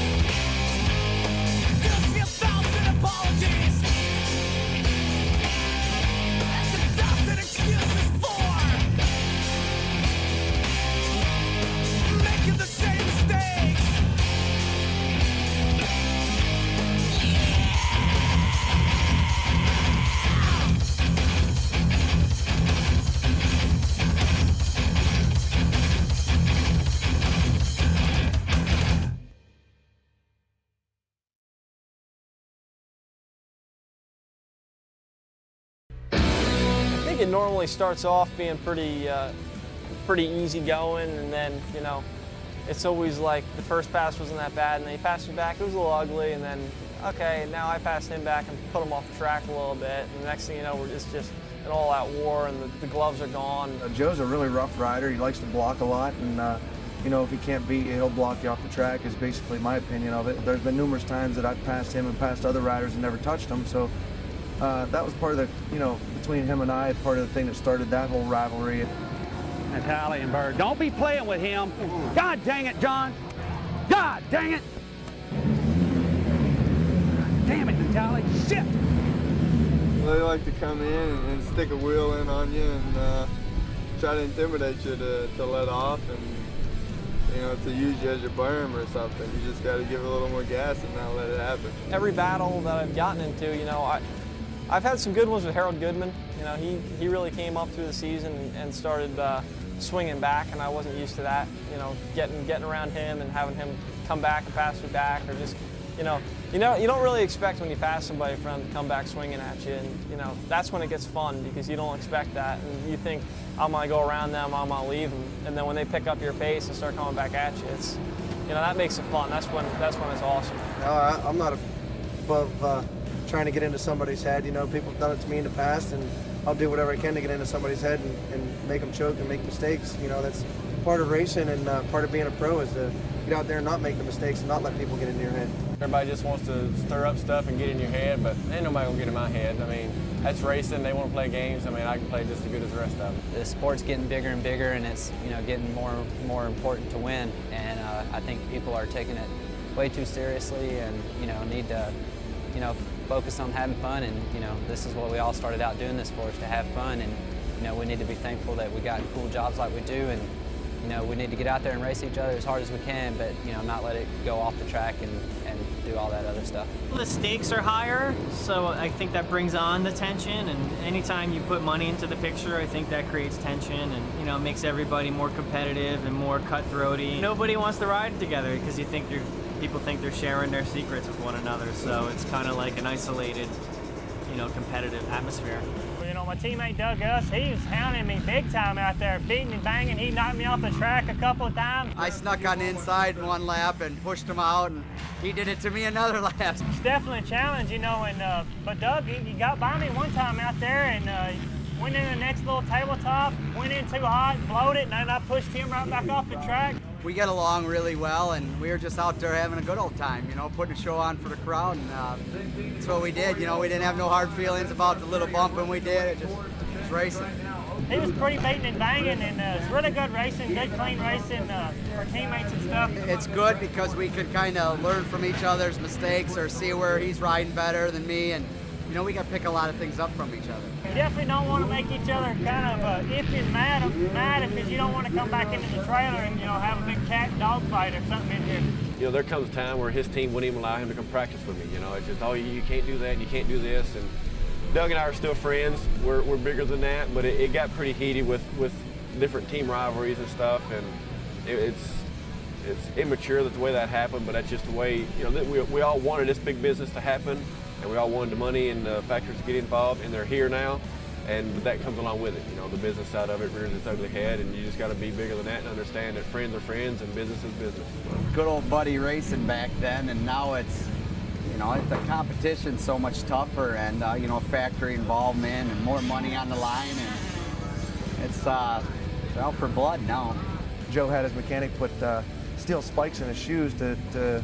Guilty of 1,000 apologies. That's 1,000 excuses for making the same mistakes. I think it normally starts off being pretty easy going, and then, you know, it's always like the first pass wasn't that bad, and then he passed me back, it was a little ugly, and then, okay, now I passed him back and put him off the track a little bit, and the next thing you know, it's just an all-out war, and the gloves are gone. Joe's a really rough rider. He likes to block a lot, and you know, if he can't beat you, he'll block you off the track, is basically my opinion of it. There's been numerous times that I've passed him and passed other riders and never touched him, so that was part of the, you know, between him and I, part of the thing that started that whole rivalry. Natalie and Byrd, don't be playing with him. God dang it, John. God dang it. Damn it, Natalie. Shit. They like to come in and stick a wheel in on you and try to intimidate you to let off and, you know, to use you as your berm or something. You just got to give it a little more gas and not let it happen. Every battle that I've gotten into, you know, I've had some good ones with Goodman. You know, he really came up through the season and started swinging back, and I wasn't used to that. You know, getting around him and having him come back and pass me back, or just, you don't really expect when you pass somebody for them to come back swinging at you, and you know that's when it gets fun because you don't expect that, and you think I'm gonna go around them, I'm gonna leave them, and then when they pick up your pace and start coming back at you, it's, you know, that makes it fun. That's when it's awesome. No, I'm not above trying to get into somebody's head. You know, people have done it to me in the past, and I'll do whatever I can to get into somebody's head and make them choke and make mistakes. You know, that's part of racing and part of being a pro is to get out there and not make the mistakes and not let people get into your head. Everybody just wants to stir up stuff and get in your head, but ain't nobody gonna get in my head. I mean, that's racing. They want to play games. I mean, I can play just as good as the rest of them. The sport's getting bigger and bigger, and it's, you know, getting more important to win. And I think people are taking it way too seriously, and you know, need to, you know, focus on having fun. And you know, this is what we all started out doing this for, is to have fun. And you know, we need to be thankful that we got cool jobs like we do, and you know, we need to get out there and race each other as hard as we can, but you know, not let it go off the track and do all that other stuff. The stakes are higher, so I think that brings on the tension, and anytime you put money into the picture, I think that creates tension, and you know, makes everybody more competitive and more cutthroaty. Nobody wants to ride together because people think they're sharing their secrets with one another, so it's kind of like an isolated, you know, competitive atmosphere. You know, my teammate Gust, he was hounding me big time out there, beating and banging. He knocked me off the track a couple of times. I snuck on the inside in one lap and pushed him out, and he did it to me another lap. It's definitely a challenge, you know, and but Doug, he got by me one time out there and went in the next little tabletop, went in too hot, blowed it, and then I pushed him right back off the track. We get along really well, and we were just out there having a good old time, you know, putting a show on for the crowd, and that's what we did. You know, we didn't have no hard feelings about the little bumping we did. It was racing. He was pretty beating and banging, and it was really good racing, good clean racing for teammates and stuff. It's good because we could kind of learn from each other's mistakes or see where he's riding better than me, and you know, we got to pick a lot of things up from each other. You definitely don't want to make each other kind of iffy and mad because you don't want to come back into the trailer and, you know, have a big cat and dog fight or something in here. You know, there comes a time where his team wouldn't even allow him to come practice with me. You know, it's just, oh, you can't do that, and you can't do this. And Doug and I are still friends. We're bigger than that, but it got pretty heated with different team rivalries and stuff, and it's immature the way that happened, but that's just the way, you know, we all wanted this big business to happen, and we all wanted the money and the factors to get involved, and they're here now, and that comes along with it. You know, the business side of it rears its ugly head, and you just got to be bigger than that and understand that friends are friends and business is business. Good old buddy racing back then, and now it's, you know, the competition's so much tougher, and you know, factory involvement and more money on the line, and it's out for blood now. Joe had his mechanic put steel spikes in his shoes to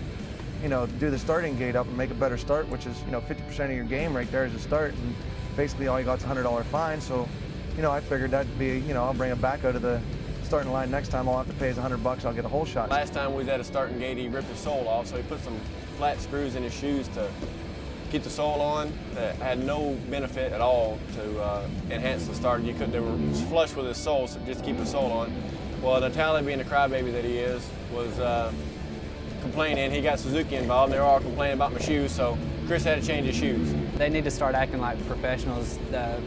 you know, do the starting gate up and make a better start, which is, you know, 50% of your game right there is a start, and basically all you got is a $100 fine. So, you know, I figured that'd be, you know, I'll bring it back out of the starting line next time. All I have to pay is $100, I'll get a whole shot. Last time we was at a starting gate, he ripped his sole off, so he put some flat screws in his shoes to keep the sole on. That had no benefit at all to enhance the start. You couldn't, they were flush with his sole, so just keep the sole on. Well, Natalie, being the crybaby that he is, was complaining. He got Suzuki involved, and they were all complaining about my shoes, so Chris had to change his shoes. They need to start acting like professionals. The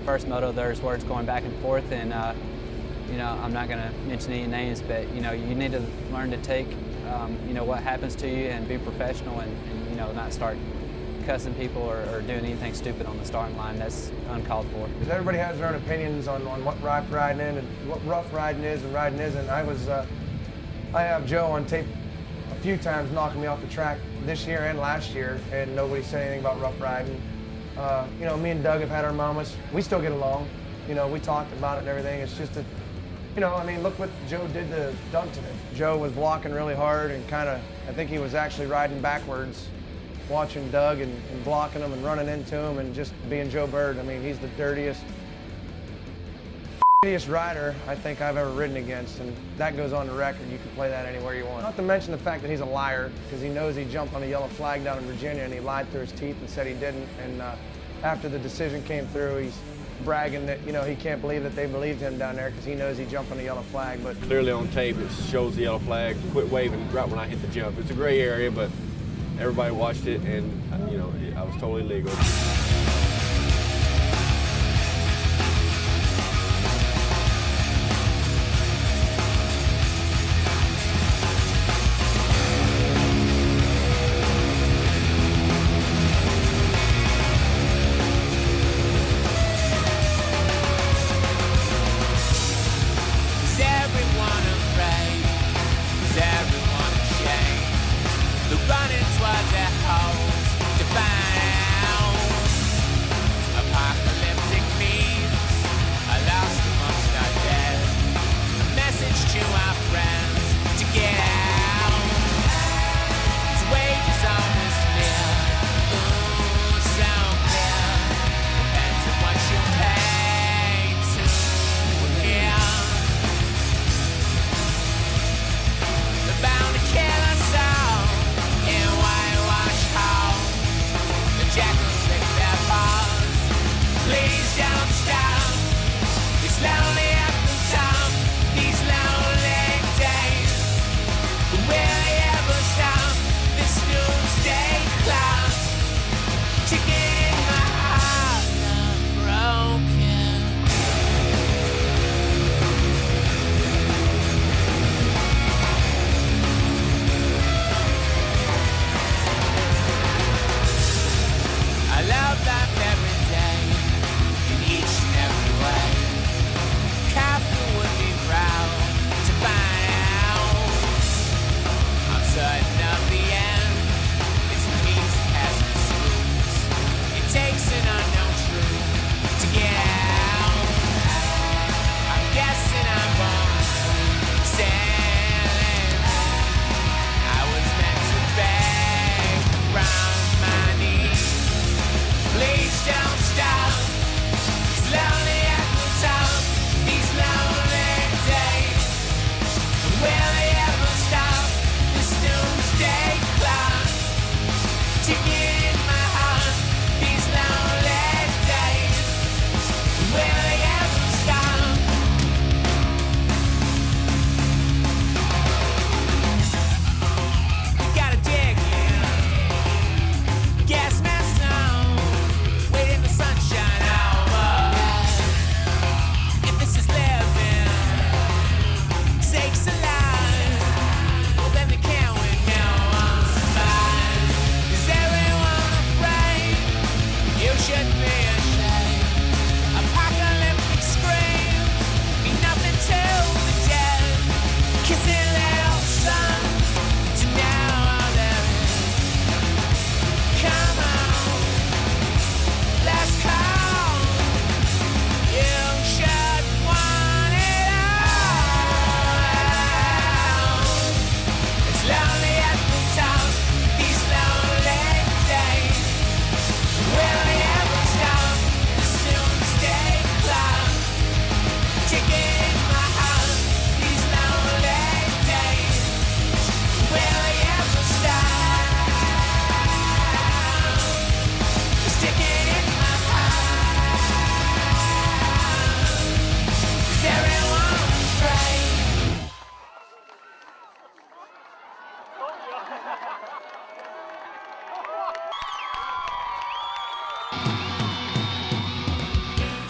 first moto, there's words going back and forth, and you know, I'm not going to mention any names, but you know, you need to learn to take you know, what happens to you and be professional, and you know, not start cussing people or doing anything stupid on the starting line. That's uncalled for. Because everybody has their own opinions on what rough riding is and what rough riding is and riding isn't. I have Joe on tape a few times knocking me off the track this year and last year, and nobody said anything about rough riding. You know, me and Doug have had our moments. We still get along. You know, we talked about it and everything. It's just that, you know, I mean, look what Joe did to Doug today. Joe was blocking really hard and kind of, I think he was actually riding backwards, watching Doug and blocking him and running into him and just being Joe Byrd. I mean, he's the dirtiest rider I think I've ever ridden against, and that goes on the record. You can play that anywhere you want. Not to mention the fact that he's a liar, because he knows he jumped on a yellow flag down in Virginia and he lied through his teeth and said he didn't. And after the decision came through, he's bragging that, you know, he can't believe that they believed him down there because he knows he jumped on a yellow flag. But clearly on tape, it shows the yellow flag, quit waving right when I hit the jump. It's a gray area, but everybody watched it, and you know, I was totally legal.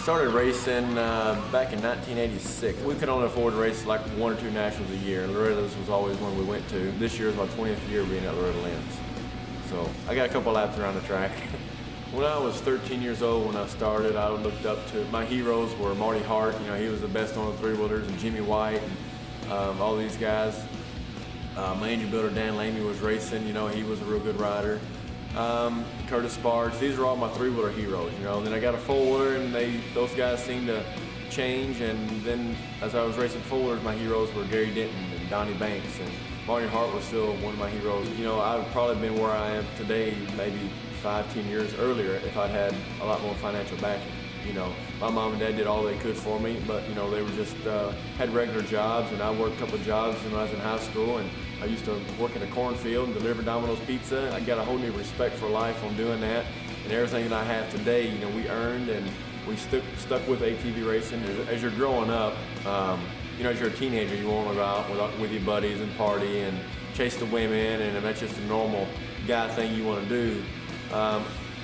Started racing back in 1986. We could only afford to race like 1 or 2 nationals a year. Loretta's was always one we went to. This year is my 20th year being at Loretta Lynn's. So I got a couple laps around the track. When I was 13 years old when I started, I looked up to, my heroes were Marty Hart, you know, he was the best on the 3-wheelers, and Jimmy White, and all these guys. My engine builder Dan Lamy was racing, you know, he was a real good rider. Curtis Sparks, these are all my 3-wheeler heroes, you know. And then I got a 4-wheeler and those guys seemed to change, and then as I was racing 4-wheelers, my heroes were Gary Denton and Donnie Banks, and Marty Hart was still one of my heroes. You know, I've probably been where I am today maybe 5-10 years earlier if I'd had a lot more financial backing. You know, my mom and dad did all they could for me, but you know, they were just had regular jobs, and I worked a couple of jobs when I was in high school, and I used to work in a cornfield and deliver Domino's pizza. I got a whole new respect for life on doing that, and everything that I have today, you know, we earned, and we stuck with ATV racing. As you're growing up, you know, as you're a teenager, you want to go out with your buddies and party and chase the women, and that's just a normal guy thing you want to do.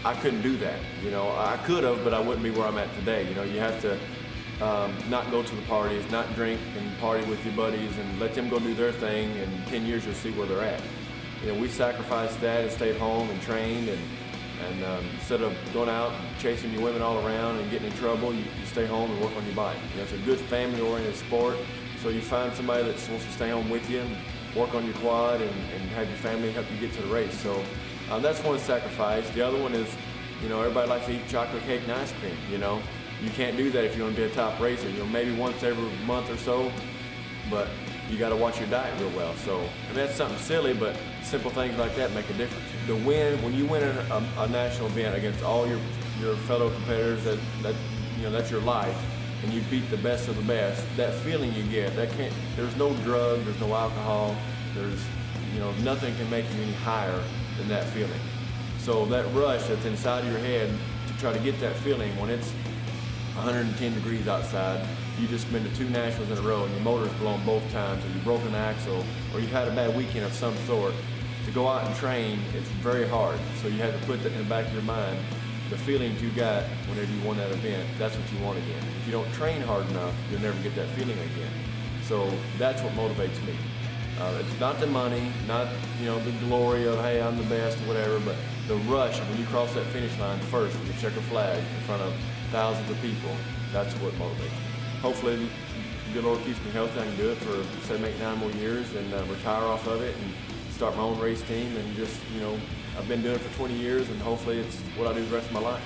I couldn't do that, you know. I could have, but I wouldn't be where I'm at today. You know, you have to not go to the parties, not drink and party with your buddies, and let them go do their thing. And in 10 years, you'll see where they're at. You know, we sacrificed that and stayed home and trained, and instead of going out and chasing your women all around and getting in trouble, you stay home and work on your bike. You know, it's a good family-oriented sport, so you find somebody that wants to stay home with you and work on your quad and have your family help you get to the race. So that's one sacrifice. The other one is, you know, everybody likes to eat chocolate cake and ice cream, you know. You can't do that if you want to be a top racer. You know, maybe once every month or so, but you got to watch your diet real well. So, and that's something silly, but simple things like that make a difference. The win, when you win a national event against all your fellow competitors, that you know, that's your life, and you beat the best of the best, that feeling you get, there's no drug, there's no alcohol, you know, nothing can make you any higher than that feeling. So that rush that's inside of your head to try to get that feeling when it's 110 degrees outside, you just been to 2 nationals in a row and your motor's blown both times, or you broke an axle, or you've had a bad weekend of some sort, to go out and train, it's very hard. So you have to put that in the back of your mind. The feelings you got whenever you won that event, that's what you want again. If you don't train hard enough, you'll never get that feeling again. So that's what motivates me. It's not the money, not, you know, the glory of, hey, I'm the best or whatever, but the rush when you cross that finish line first with your checker flag in front of thousands of people, that's what motivates me. Hopefully, the good Lord keeps me healthy. I can do it for 7, 8, 9 more years and retire off of it and start my own race team, and just, you know, I've been doing it for 20 years, and hopefully it's what I do the rest of my life.